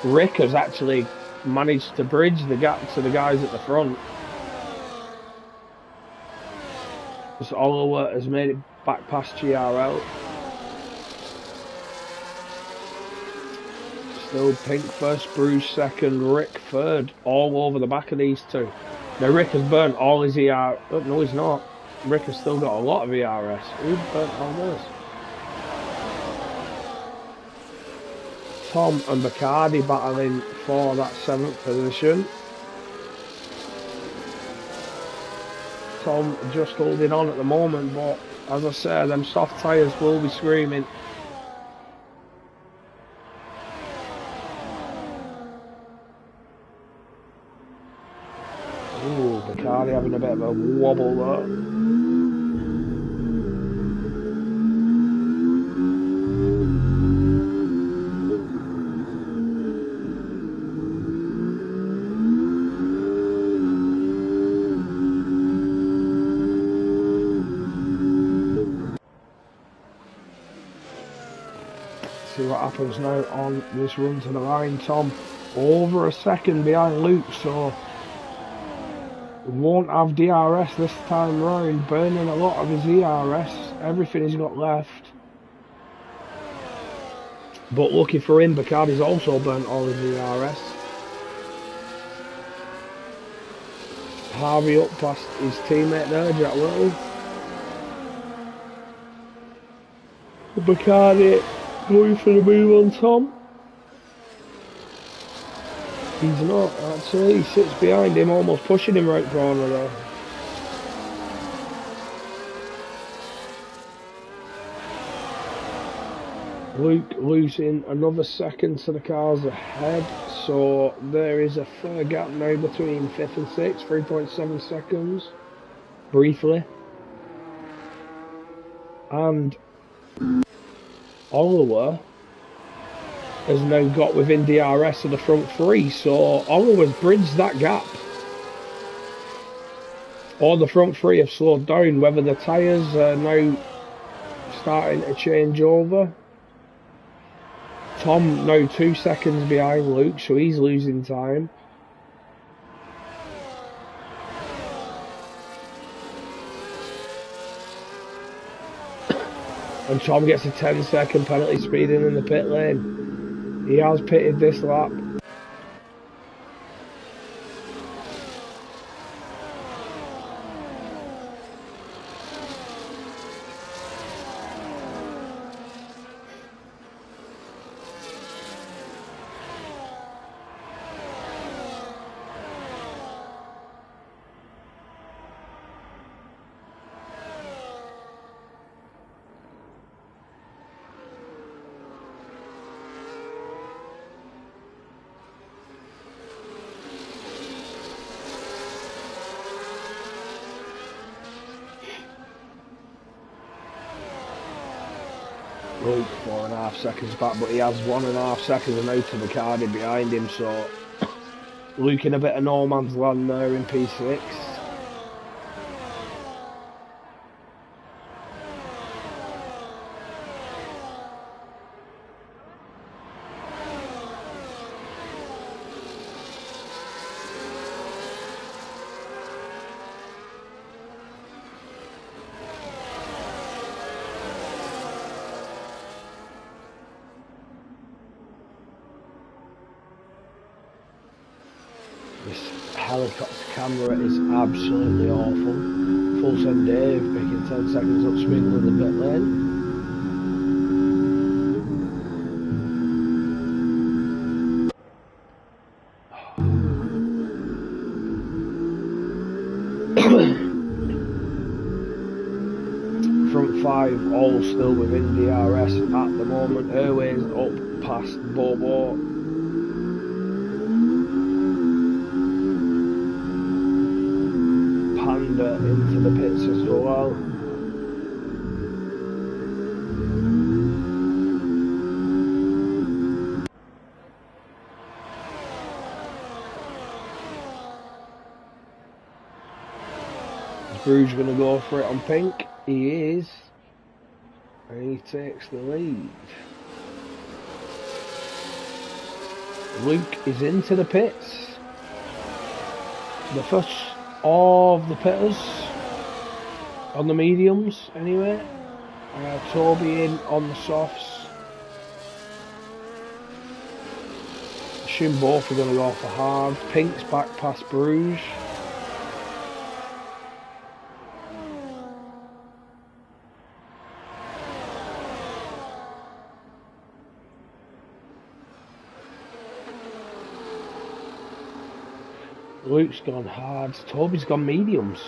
Rick has actually managed to bridge the gap to the guys at the front. As Oliver has made it back past GRL. Still Pink first, Bruce second, Rick third, all over the back of these two. Now Rick has burnt all his ER. Oh, no, he's not. Rick has still got a lot of ERS. Who's burnt all this? Tom and Bacardi battling for that 7th position. Tom just holding on at the moment, but as I said, them soft tyres will be screaming. Ooh, Bacardi having a bit of a wobble there. See what happens now on this run to the line. Tom over a second behind Luke, so won't have DRS this time round, burning a lot of his ERS, everything he's got left. But lucky for him, Bacardi's also burnt all his ERS. Harvey up past his teammate there, Jack Whittle. Bacardi going for the move on Tom. He's not, actually. He sits behind him, almost pushing him right corner there. Luke losing another second to the cars ahead, so there is a fair gap now between 5th and 6th, 3.7 seconds, briefly. And Oliver has now got within DRS of the front 3, so Oliver's bridged that gap. Or the front 3 have slowed down, whether the tyres are now starting to change over. Tom, no, 2 seconds behind Luke, so he's losing time. And Tom gets a 10-second penalty speeding in the pit lane. He has pitted this lap. Luke 4.5 seconds back, but he has 1.5 seconds and out to Bacardi behind him, so Luke in a bit of no man's land there in P6. This helicopter camera is absolutely awful. Full send Dave picking 10 seconds up swing with the pit lane. Front 5 all still within DRS at the moment. Airways up past Bobo. Into the pits as well. Is Bruges going to go for it on pink? He is. And he takes the lead. Luke is into the pits. The first of the pitters on the mediums anyway. Toby in on the softs. Assume both are going to go for hard. Pink's back past Bruges. Luke's gone hard. Toby's gone mediums.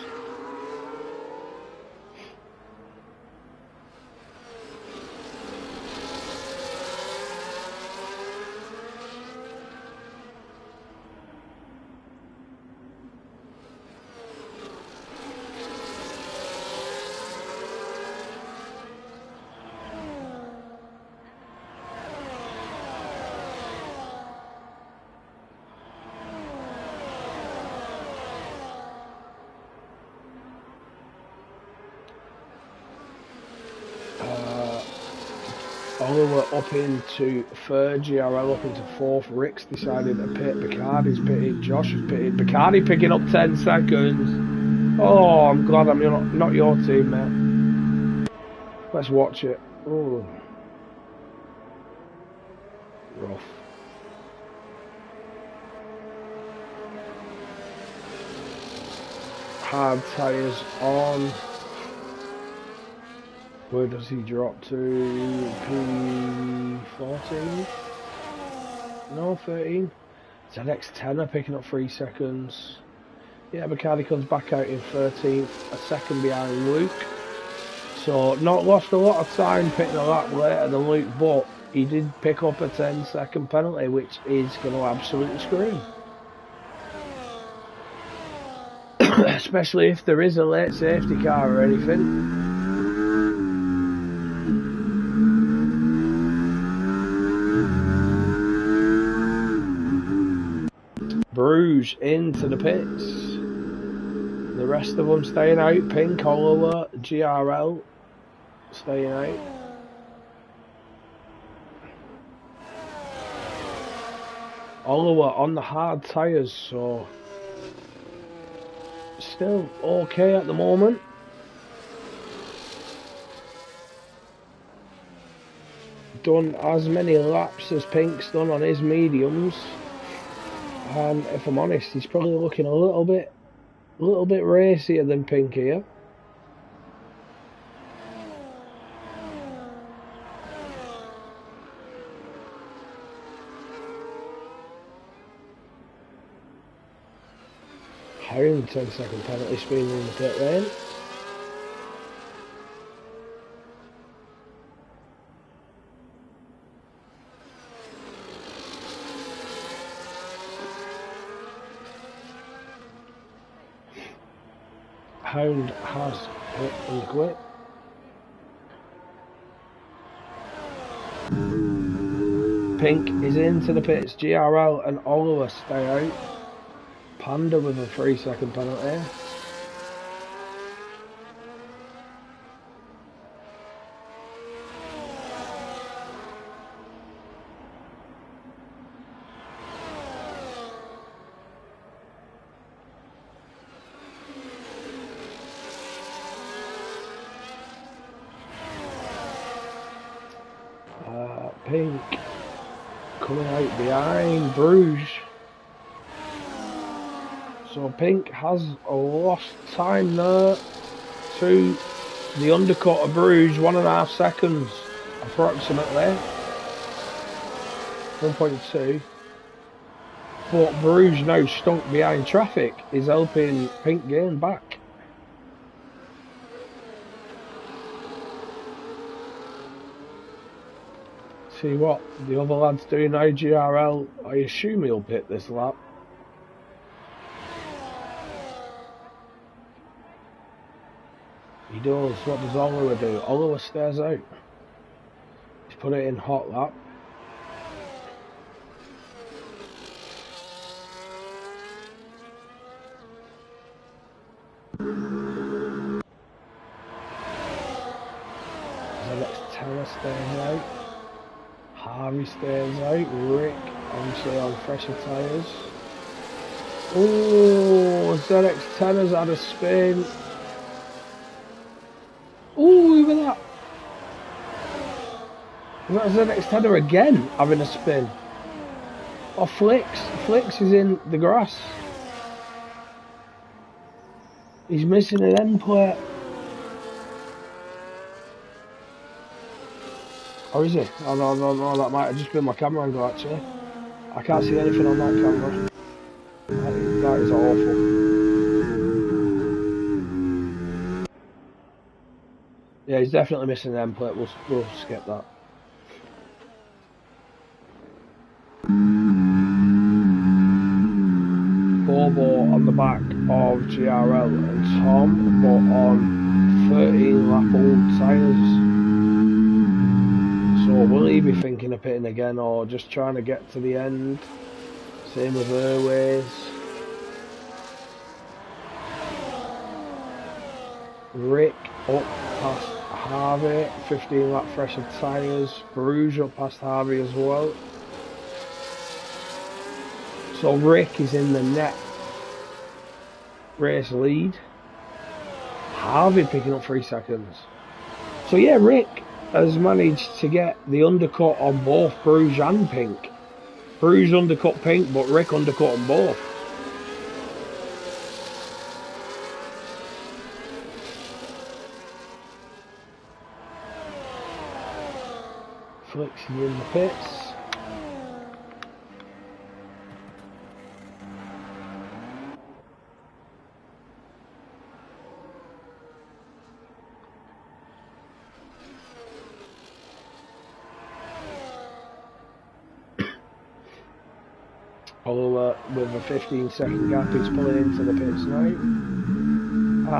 Oliver up into third, GRL up into fourth, Rick's decided to pit, Bacardi's pitted, Josh has pitted, Bacardi picking up 10 seconds. Oh, I'm glad I'm not your team, mate. Let's watch it. Oh, rough. Hard tyres on. Where does he drop to? P14? No, 13. ZX10 are picking up 3 seconds. Yeah, Bacardi comes back out in 13th, a second behind Luke. So, not lost a lot of time pitting a lap later than Luke, but he did pick up a 10-second penalty, which is going to absolutely screw him. Especially if there is a late safety car or anything. Bruges into the pits. The rest of them staying out. Pink, Oliver, GRL staying out. Oliver on the hard tyres, so still okay at the moment. Done as many laps as Pink's done on his mediums, and if I'm honest, he's probably looking a little bit racier than Pink here. Hound 10-second penalty screen in the pit lane. Hound has hit and quit. Pink is into the pits. GRL and Oliver stay out. Panda with a 3-second penalty. Pink coming out behind Bruges. So Pink has lost time there to the undercut of Bruges, 1.5 seconds approximately. 1.2. But Bruges now stuck behind traffic is helping Pink gain back. See what the other lad's doing now, GRL. I assume he'll pit this lap. He does. What does Oliver do? Oliver stares out. He's put it in hot lap. ZX10 stays out. Harvey stays out. Rick obviously on fresher tyres. Oh, ZX10 has had a spin. Oh, look at that. Is that ZX10 again having a spin? Oh, Flicks is in the grass. He's missing an end plate. Or is he? Oh no, that might have just been my camera angle actually. I can't see anything on that camera. That is awful. Yeah, he's definitely missing an end plate. We'll skip that. Bobo on the back of GRL and Tom, but on 13 lap old tyres. So will he be thinking of pitting again or just trying to get to the end? Same with Airways. Rick up past Harvey, 15 lap fresher tyres. Bruges up past Harvey as well. So Rick is in the net race lead. Harvey picking up 3 seconds. So yeah, Rick has managed to get the undercut on both Bruges and Pink. Bruges undercut Pink, but Rick undercut on both. Flicks is in the pits. Oliver with a 15-second gap, he's pulling into the pits now.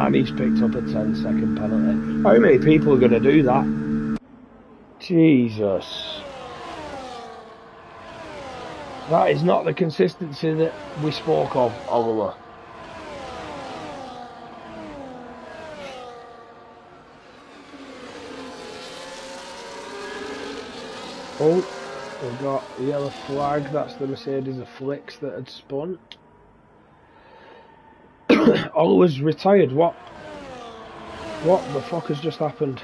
And he's picked up a 10-second penalty. How many people are going to do that? Jesus. That is not the consistency that we spoke of, Oliver. Oh. We've got a yellow flag, that's the Mercedes Afflicts that had spun. Oliver's retired, what the fuck has just happened?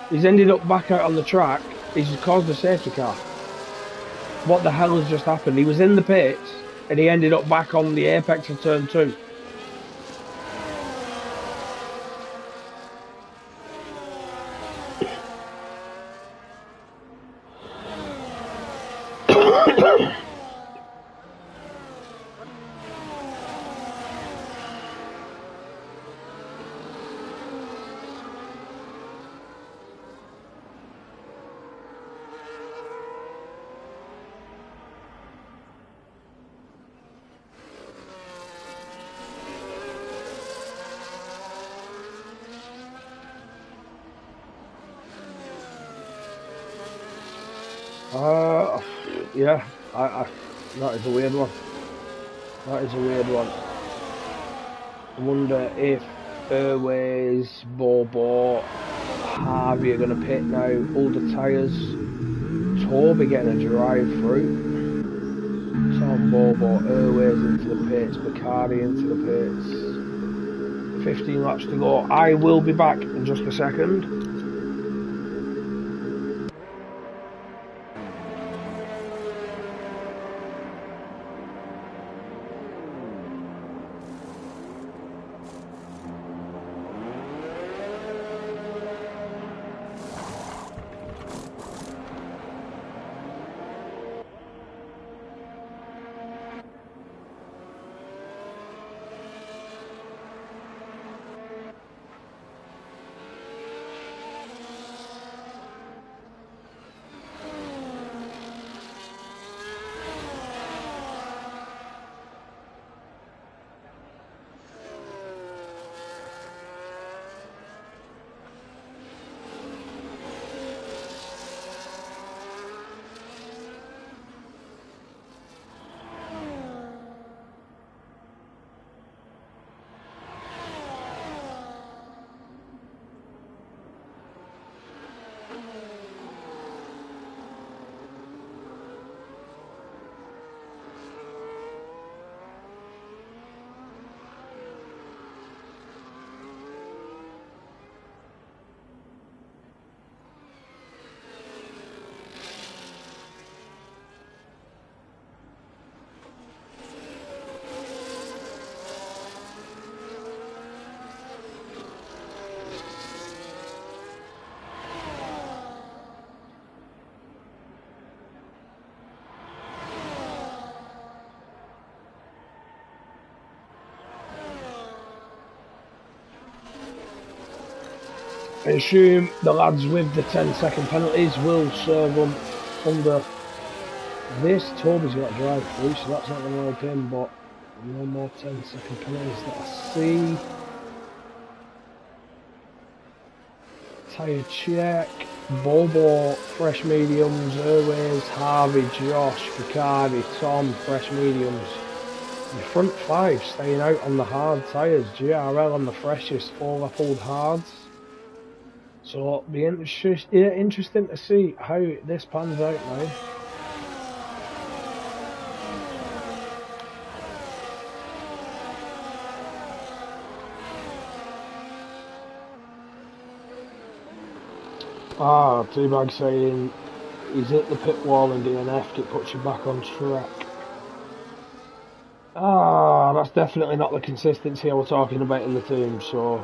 He's ended up back out on the track, he's caused a safety car. What the hell has just happened? He was in the pits, and he ended up back on the apex of turn 2. Yeah, that is a weird one. That is a weird one. I wonder if Airways, Bobo, Harvey are going to pit now. All the tyres. Toby getting a drive through. Tom, Bobo, Airways into the pits. Bacardi into the pits. 15 laps to go. I will be back in just a second. I assume the lads with the 10-second penalties will serve them under this. Toby's got to drive through, so that's not going to help him, but no more 10-second penalties that I see. Tyre check. Bobo, fresh mediums. Airways, Harvey, Josh, Picardi, Tom, fresh mediums. The front 5 staying out on the hard tyres. GRL on the freshest 4-lap old hards. So it'll be interesting to see how this pans out now. T-Bag saying he's hit the pit wall and DNF'd, it puts you back on track. That's definitely not the consistency I was talking about in the team, so...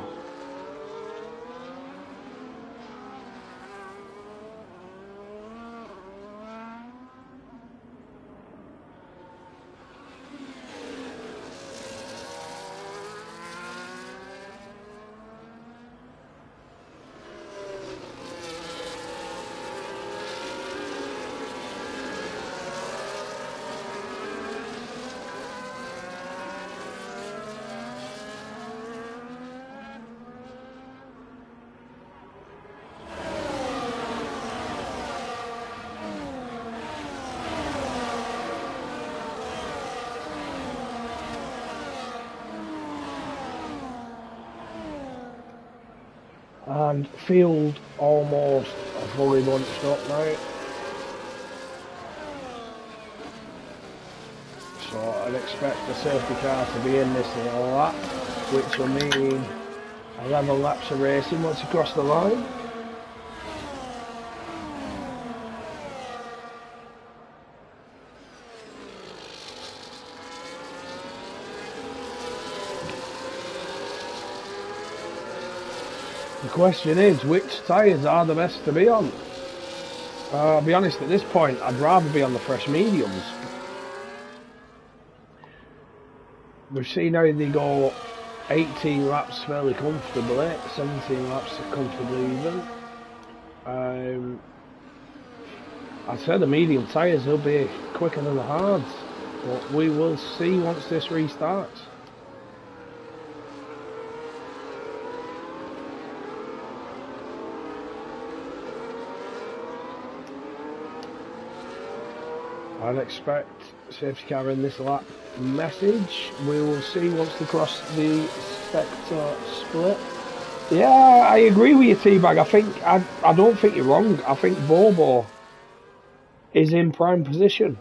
And field almost fully bunched up now. So I'd expect the safety car to be in this little lap, which will mean 11 laps of racing once you cross the line. The question is, which tyres are the best to be on? I'll be honest, at this point, I'd rather be on the fresh mediums. We've seen how they go 18 laps fairly comfortably, 17 laps comfortably even. I'd say the medium tyres will be quicker than the hards, but we will see once this restarts. I'd expect safety car in this lap message. We will see once they cross the sector split. Yeah, I agree with you, T-Bag. I don't think you're wrong. I think Bobo is in prime position.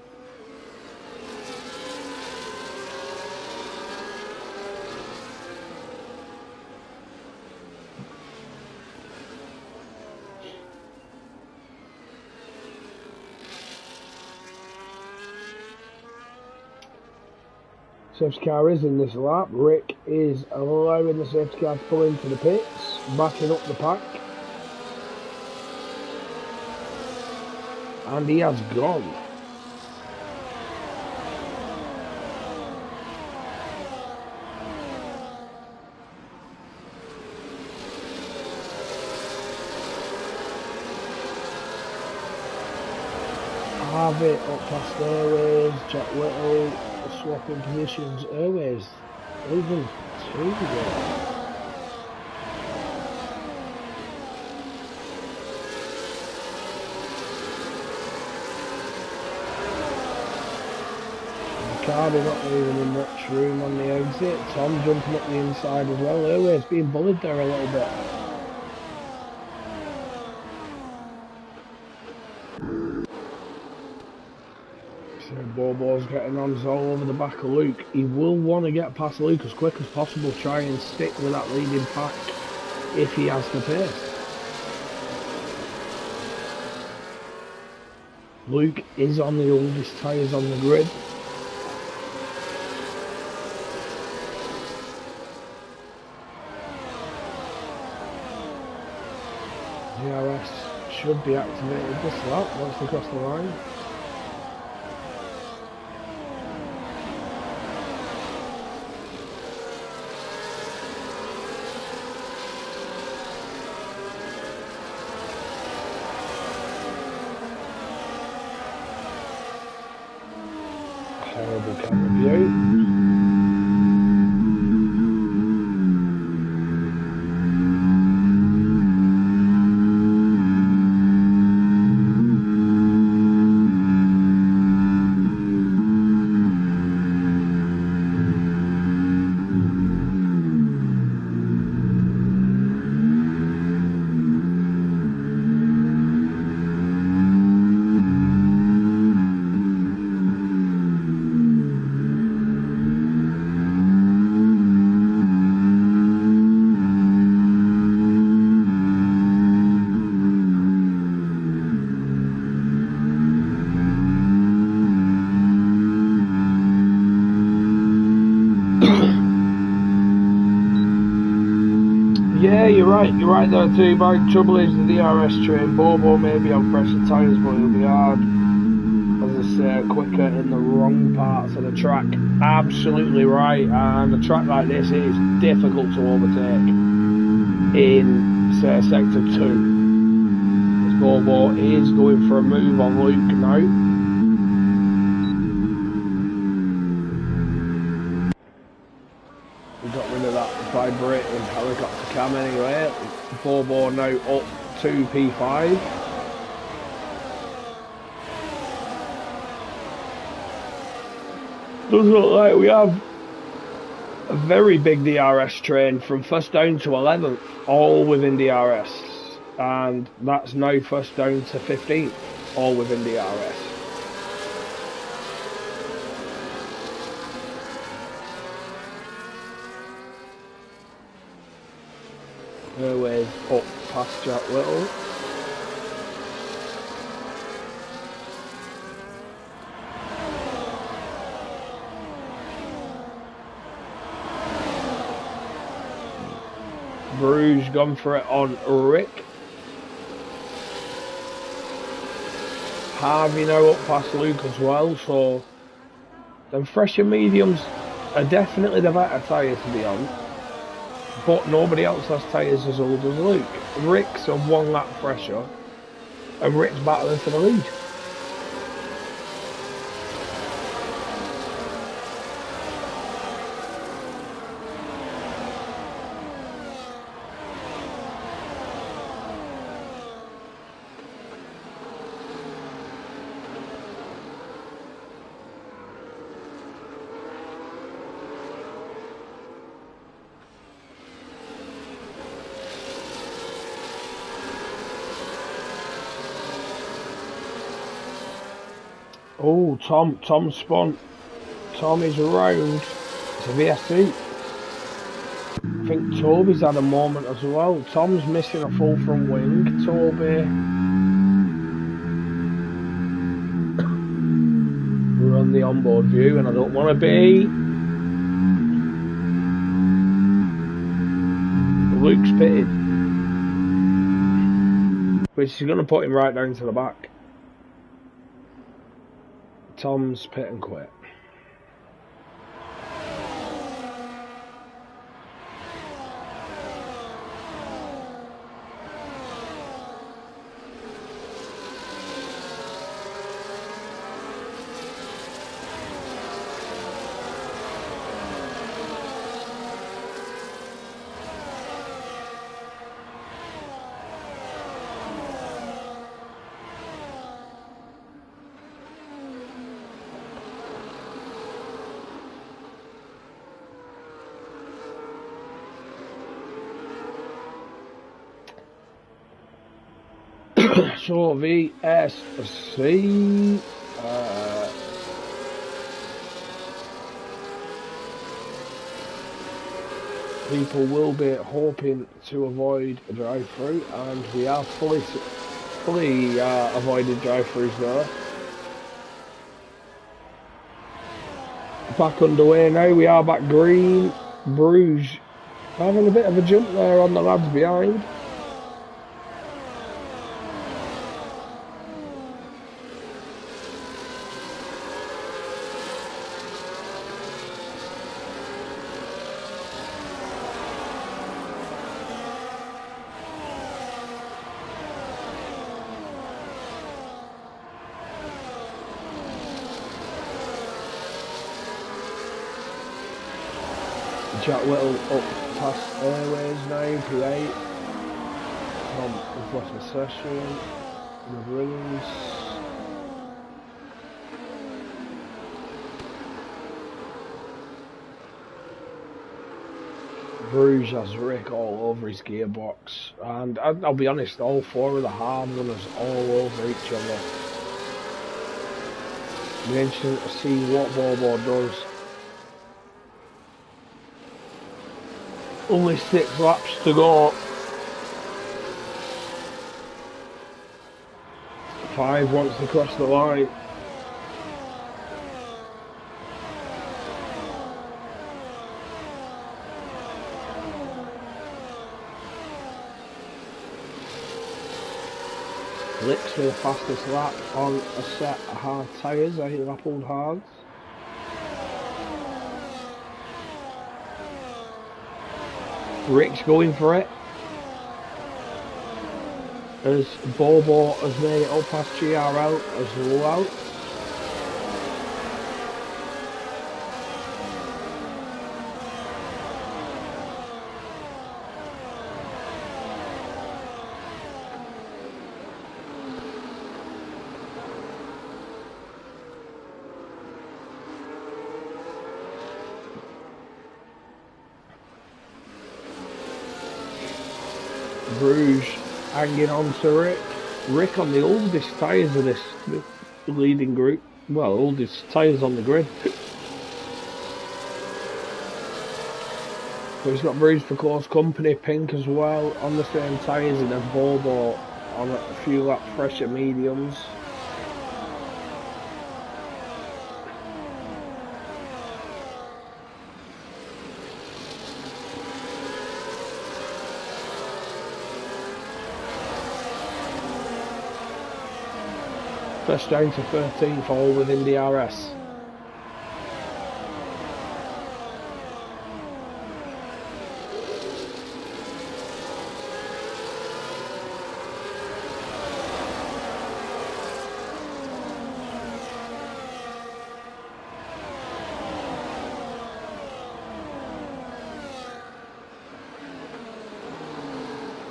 Safety car is in this lap. Rick is allowing the safety car to pull into the pits, backing up the pack. And he has gone. Harvey up past Airways, Jack Whittle swapping positions. Airways leaving 2 there. Cardi not leaving much room on the exit. Tom jumping up the inside as well. Airways being bullied there a little bit. So Bobo's getting on all over the back of Luke. He will want to get past Luke as quick as possible, try and stick with that leading pack if he has the pace. Luke is on the oldest tyres on the grid. CDR S should be activated this lap once they cross the line. Horrible camera view. You're right there too, but trouble is the DRS train, Bobo may be on pressure tyres, but it'll be hard, as I say, quicker in the wrong parts of the track. Absolutely right, and a track like this, it is difficult to overtake in, say, sector 2. As Bobo is going for a move on Luke now. Vibrating helicopter cam anyway. Bobo now up to P5. Does look like we have A very big DRS train from first down to 11th, all within DRS. And that's now first down to 15th, all within DRS. Airways up past Jack Little. Bruges gone for it on Rick. Harvey now up past Luke as well, so them fresher mediums are definitely the better tyres to be on. But nobody else has tyres as old as Luke. Rick's on 1 lap fresher, and Rick's battling for the lead. Oh, Tom spun. Tom is round. It's a VSC. I think Toby's had a moment as well. Tom's missing a full front wing. Toby. We're on the onboard view and I don't want to be. Luke's pitted. Which is going to put him right down to the back. Tom's pit and quit. So VSC people will be hoping to avoid a drive-through, and we are fully avoided drive-throughs now. Back underway now, we are back green. Bruges having a bit of a jump there on the lads behind. Jack Whittle up past Airways now, P8. Tom has lost the session. The rings. Bruges has Rick all over his gearbox, and I'll be honest, all 4 of the hard runners all over each other. It'll be interesting to see what Bobo does. Only 6 laps to go. 5 wants to cross the line. Licks for the fastest lap on a set of hard tyres, I think Apple hards. Rick's going for it. As Bobo has made it up past GRL as well. Bruges hanging on to Rick. Rick on the oldest tyres of this leading group. Well, oldest tyres on the grid. So he's got Bruges for close company, Pink as well, on the same tyres, and then Bobo on a few laps fresher mediums. First down to 13th, all within DRS.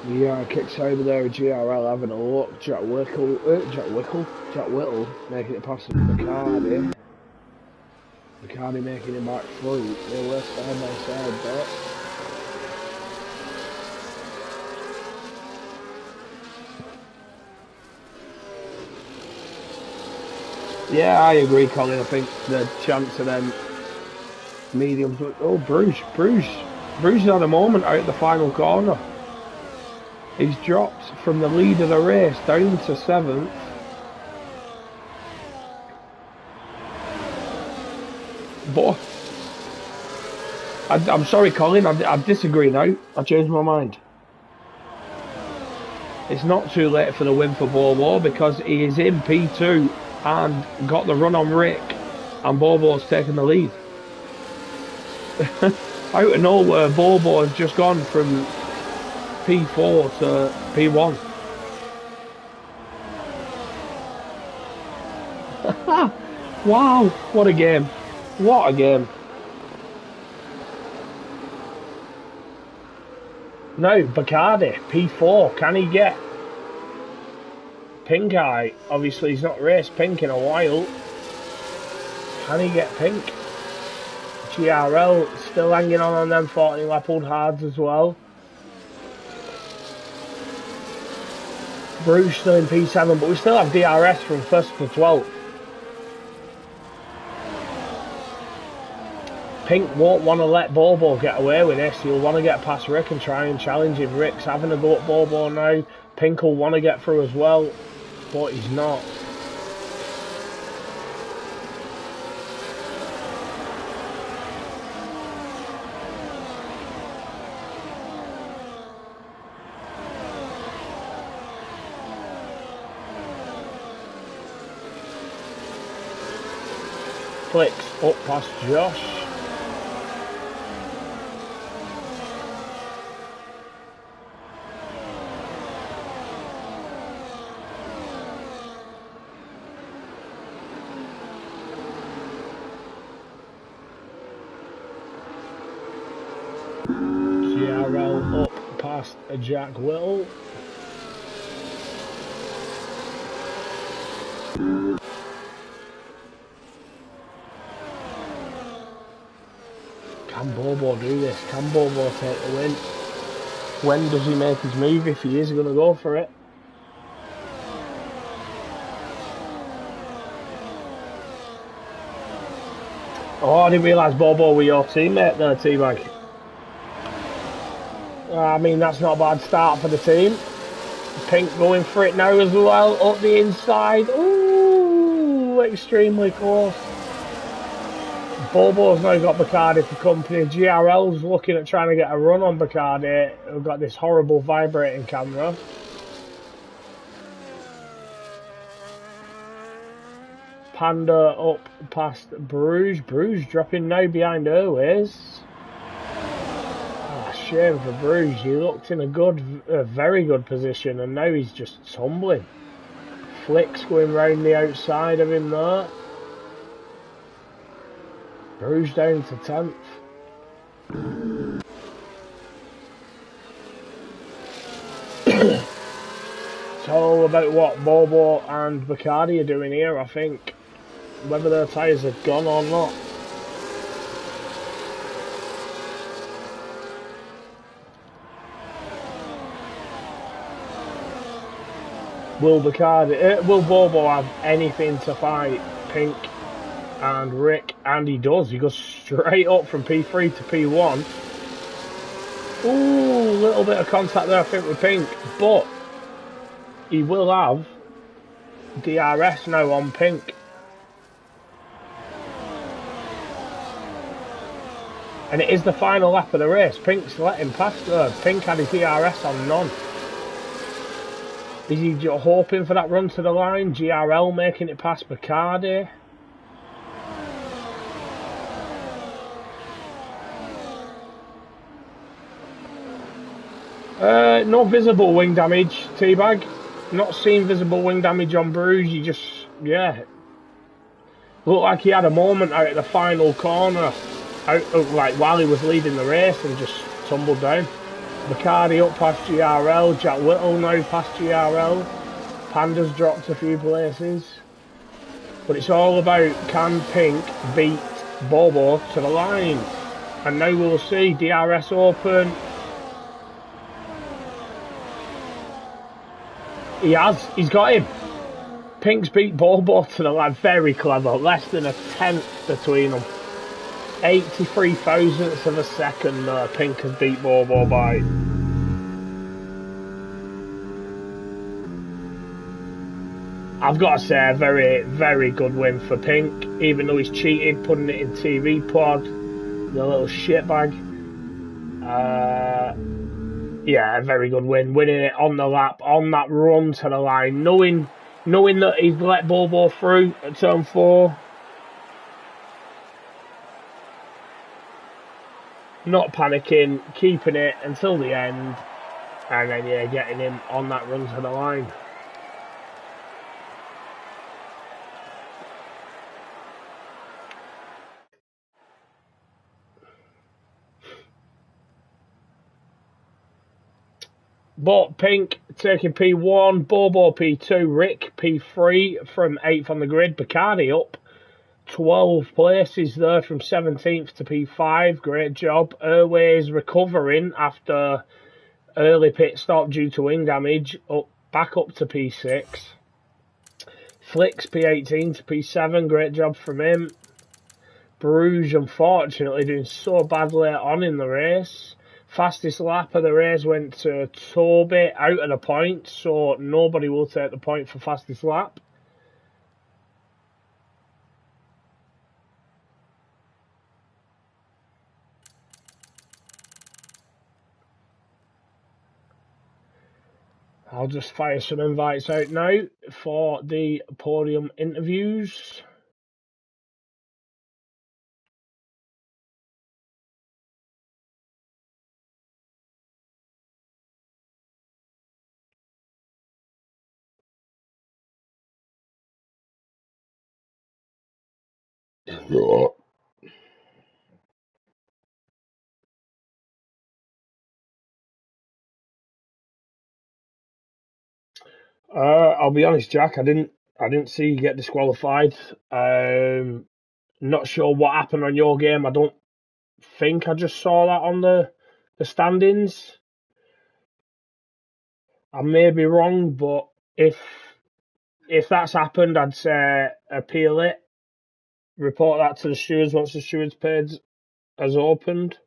Yeah, kicks over there with GRL having a look. Jack Whittle making it past Bacardi. Bacardi making it back through. They were side by side, but yeah, I agree, Colin. I think the chance of them mediums. Oh, Bruges had a moment out at the final corner. He's dropped from the lead of the race down to 7th. But I'm sorry, Colin, I disagree now. I changed my mind. It's not too late for the win for Bobo because he is in P2 and got the run on Rick, and Bobo's taken the lead. Out of nowhere, Bobo has just gone from P4 to P1. Wow, what a game. What a game. Now, Bacardi, P4, can he get Pink Eye? Obviously, he's not raced Pink in a while. Can he get Pink? GRL still hanging on them 14 lap old hards as well. Bruges still in P7, but we still have DRS from 1st to 12th. Pink won't want to let Bobo get away with this. He'll want to get past Rick and try and challenge him. Rick's having a go at Bobo now. Pink will want to get through as well, but he's not. Flicks up past Josh. CRL up past Jack Whittle. Can Bobo do this? Can Bobo take the win? When does he make his move if he is going to go for it? Oh, I didn't realise Bobo were your teammate there, T-Bag. I mean, that's not a bad start for the team. Pink going for it now as well, up the inside. Ooh, extremely close. Bobo's now got Bacardi for company. GRL's looking at trying to get a run on Bacardi. We've got this horrible vibrating camera. Panda up past Bruges. Bruges dropping now behind Airways. Oh, shame for Bruges. He looked in a very good position, and now he's just tumbling. Flicks going round the outside of him there. Bruges down to 10th. It's all about what Bobo and Bacardi are doing here, I think. Whether their tyres are gone or not. Will Bobo have anything to fight Pink and Rick? And he does. He goes straight up from P3 to P1. Ooh, little bit of contact there, I think, with Pink. But he will have DRS now on Pink. And it is the final lap of the race. Pink's let him past there. Pink had his DRS on none. Is he hoping for that run to the line? GRL making it past Bacardi. No visible wing damage, Teabag. Not seen visible wing damage on Bruges. He just, yeah. Looked like he had a moment out at the final corner, like while he was leading the race, and just tumbled down. Bacardi up past GRL. Jack Whittle now past GRL. Panda's dropped a few places. But it's all about, can Pink beat Bobo to the line? And now we'll see. DRS open. He has. He's got him. Pink's beat Bobo to the line. Very clever. Less than a tenth between them. 83 thousandths of a second Pink has beat Bobo by. I've got to say, a very, very good win for Pink. Even though he's cheated, putting it in TV pod. The little shitbag. Yeah, a very good win. Winning it on the lap, on that run to the line. Knowing that he's let Bobo through at turn 4. Not panicking, keeping it until the end. And then, yeah, getting him on that run to the line. But Pink taking P1, Bobo P2, Rick P3 from 8th on the grid. Bacardi up 12 places there from 17th to P5. Great job. Airways recovering after early pit stop due to wing damage. Back up to P6. Flicks P18 to P7. Great job from him. Bruges, unfortunately, doing so badly on in the race. Fastest lap of the race went to Toby out of the point, so nobody will take the point for fastest lap. I'll just fire some invites out now for the podium interviews. I'll be honest, Jack. I didn't see you get disqualified. Not sure what happened on your game. I don't think I just saw that on the standings. I may be wrong, but if that's happened, I'd say appeal it. Report that to the stewards once the stewards page has opened.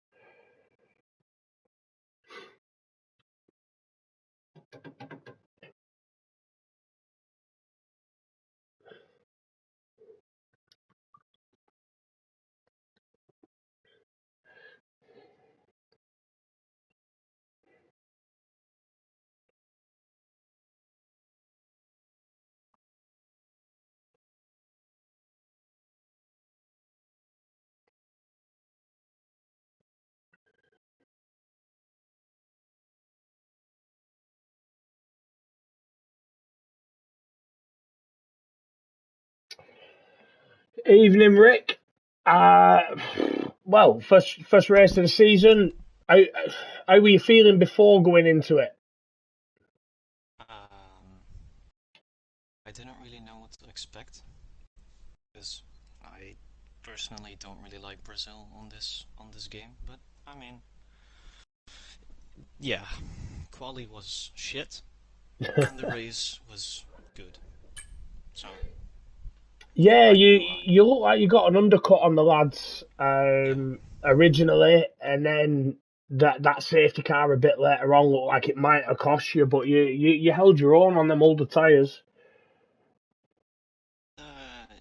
Evening, Rick. Well, first race of the season. How were you feeling before going into it? I didn't really know what to expect because I personally don't really like Brazil on this game. But I mean, yeah, quali was shit. and the race was good. So Yeah, I you knew I you look like you got an undercut on the lads yeah. originally, and then that safety car a bit later on looked like it might have cost you, but you held your own on them older tyres.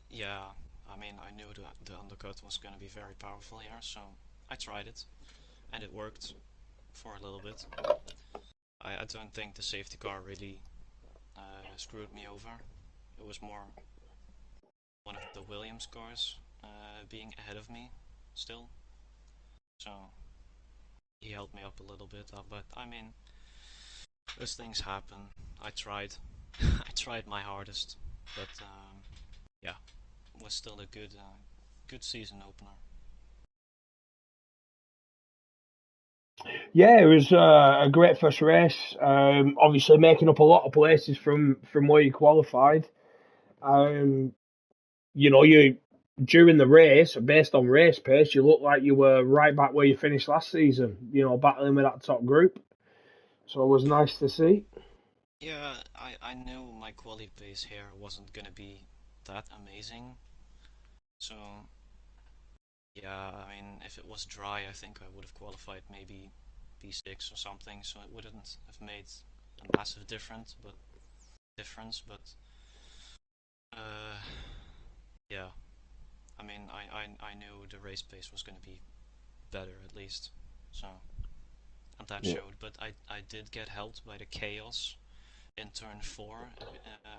Yeah, I mean, I knew the undercut was going to be very powerful here, so I tried it, and it worked for a little bit. I don't think the safety car really screwed me over. It was more one of the Williams cars being ahead of me still, so he helped me up a little bit. But I mean, those things happen. I tried, I tried my hardest, but yeah, it was still a good season opener. Yeah, it was a great first race. Obviously making up a lot of places from where you qualified. Um, you during the race, based on race pace, you look like you were right back where you finished last season. Battling with that top group. So it was nice to see. Yeah, I knew my quality pace here wasn't gonna be that amazing. So yeah, I mean, if it was dry, I think I would have qualified maybe P6 or something. So it wouldn't have made a massive difference. But uh, yeah, I mean, I knew the race pace was gonna be better at least. So and that Yeah. showed. But I did get helped by the chaos in turn four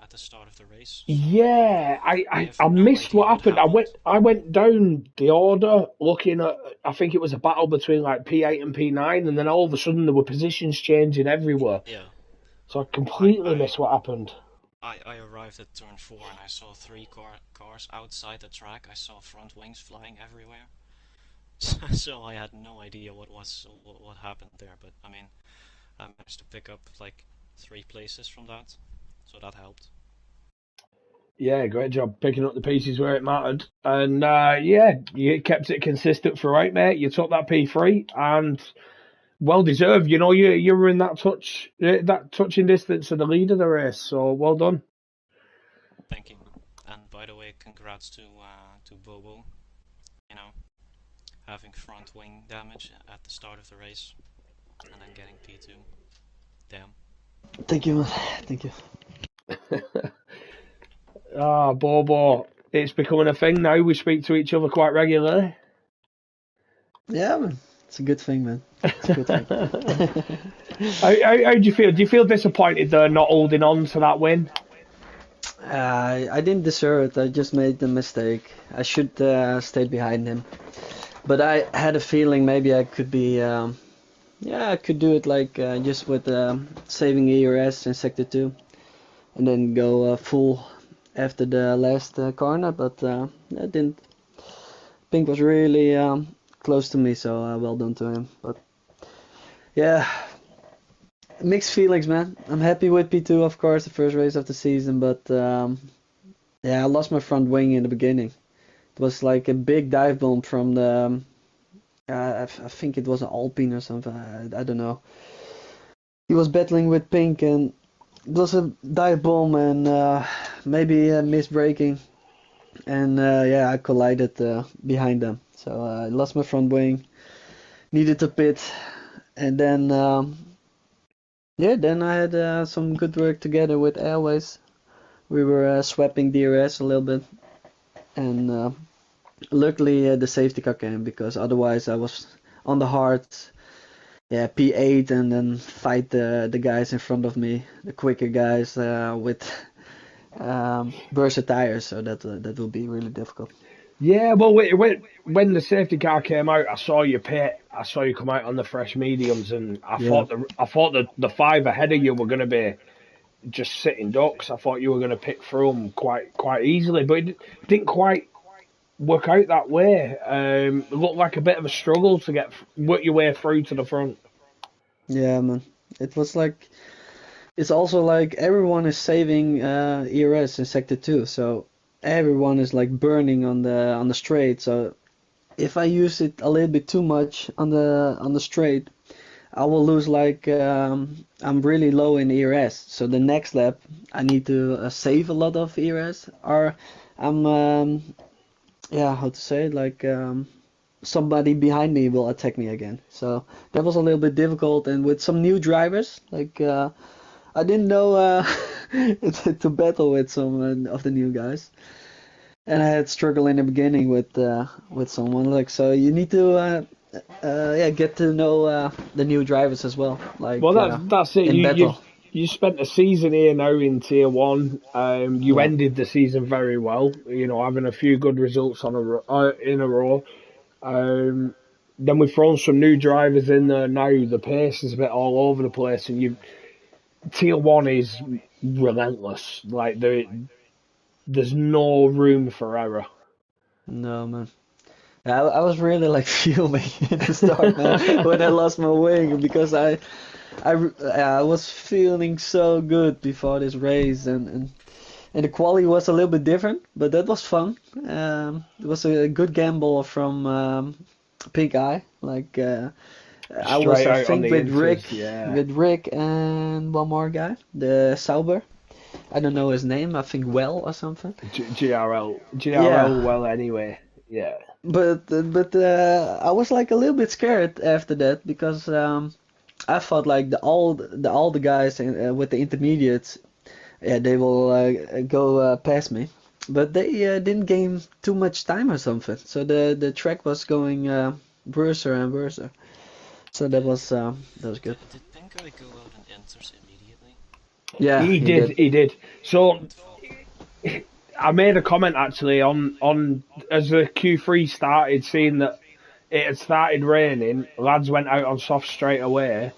at the start of the race. So Yeah, I I, have I no missed what idea what happened. happened. I went down the order looking at. I think it was a battle between like P8 and P9, and then all of a sudden there were positions changing everywhere. Yeah, So I I completely I missed what happened. I arrived at turn four and I saw three cars outside the track. I saw front wings flying everywhere. So I had no idea what happened there. But I mean, I managed to pick up like three places from that, so that helped. Yeah, great job picking up the pieces where it mattered. And yeah, you kept it consistent throughout, mate. You took that P3 and well deserved. You were in that touching distance of the lead of the race. So well done. Thank you. And by the way, congrats to Bobo. You know, having front wing damage at the start of the race and then getting P2. Damn. Thank you, man. Thank you. Ah, Bobo, it's becoming a thing now. We speak to each other quite regularly. Yeah, man. It's a good thing, man. It's a good thing. How do you feel? Do you feel disappointed they're not holding on to that win? I didn't deserve it. I just made the mistake. I should stayed behind him. But I had a feeling maybe I could be. Yeah, I could do it like just with saving ERS in sector 2 and then go full after the last corner. But I didn't. Pink was really close to me, so well done to him. But yeah, mixed feelings, man. I'm happy with P2, of course, the first race of the season, but yeah, I lost my front wing in the beginning. It was like a big dive bomb from the, I think it was an Alpine or something. I don't know. He was battling with Pink, and it was a dive bomb and maybe missed braking, and yeah, I collided behind them. So I lost my front wing, needed to pit, and then yeah, then I had some good work together with Airways. We were swapping DRS a little bit, and luckily the safety car came because otherwise I was on the hard, yeah, P8 and then fight the guys in front of me, the quicker guys with burst tires. So that will be really difficult. Yeah, well, when the safety car came out, I saw you pit. I saw you come out on the fresh mediums, and Yeah, I thought the five ahead of you were going to be just sitting ducks. I thought you were going to pick through them quite easily, but it didn't quite work out that way. It looked like a bit of a struggle to work your way through to the front. yeah, man. It was like it's also like everyone is saving ERS in sector 2, so everyone is like burning on the straight. So if I use it a little bit too much on the straight, I will lose like I'm really low in ERS. So the next lap I need to save a lot of ERS, or I'm yeah, how to say it, like somebody behind me will attack me again. So that was a little bit difficult, and with some new drivers, like I didn't know to battle with some of the new guys, and I had struggle in the beginning with someone. Like, so you need to yeah, get to know the new drivers as well, Well, like that's it. in battle. You spent a season here now in Tier One. You Yeah, ended the season very well. You know, having a few good results in a row. Um, then we've thrown some new drivers in there now. The pace is a bit all over the place, and you Tier One is relentless. Like there's no room for error. no man. I was really like fuming at the start, man, when I lost my wing because I was feeling so good before this race, and the quality was a little bit different, but that was fun. It was a good gamble from Pink Eye. Like I was, Straight I out on think, the inters, yeah. with Rick and one more guy, the Sauber. I don't know his name. I think Well or something. GRL, Yeah, well, anyway, yeah. but I was like a little bit scared after that because I thought like all the guys with the intermediates, yeah, they will go past me, but they didn't gain too much time or something. So the track was going worse and worse. So that was good. Did Pink Guy go out and enters immediately? Yeah, he did. He did. So What fuck? I made a comment actually on as the Q3 started, seeing that it had started raining. Lads went out on soft straight away,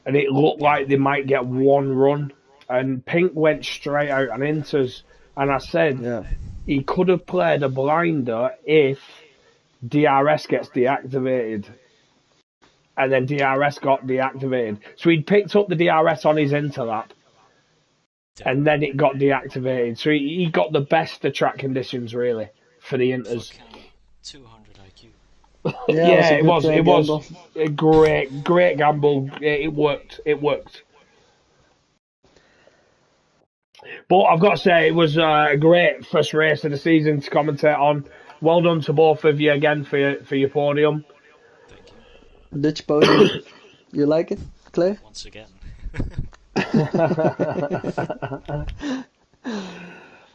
and it looked Yeah. like they might get one run. And Pink went straight out on inters, and I said Yeah, he could have played a blinder if DRS gets deactivated, and then DRS got deactivated. So he'd picked up the DRS on his interlap, Damn. and then it got deactivated. So he got the best of track conditions really for the inters. Fucking 200 IQ. yeah, it was Yeah, a good it was gamble. a great gamble. It worked. It worked. But I've got to say, it was a great first race of the season to commentate on. Well done to both of you again for your podium. Thank you. Dutch podium. You like it, Clay? Once again.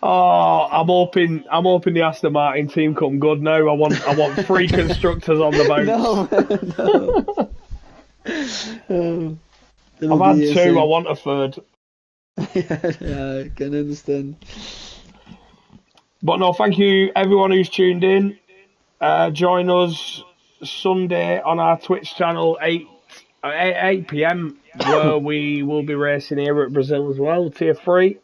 Oh, I'm hoping the Aston Martin team come good now. I want three constructors on the No, man, no. Oh, that I've would had be two. I insane. want a third. Yeah, I can understand. But no, thank you everyone who's tuned in. Join us Sunday on our Twitch channel 8 p.m. where we will be racing here at Brazil as well, Tier 3.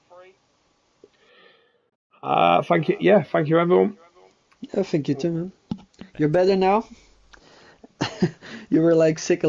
Thank you. Yeah, thank you everyone. Yeah, thank you too, man. You're Thank you. better now? You were like sick a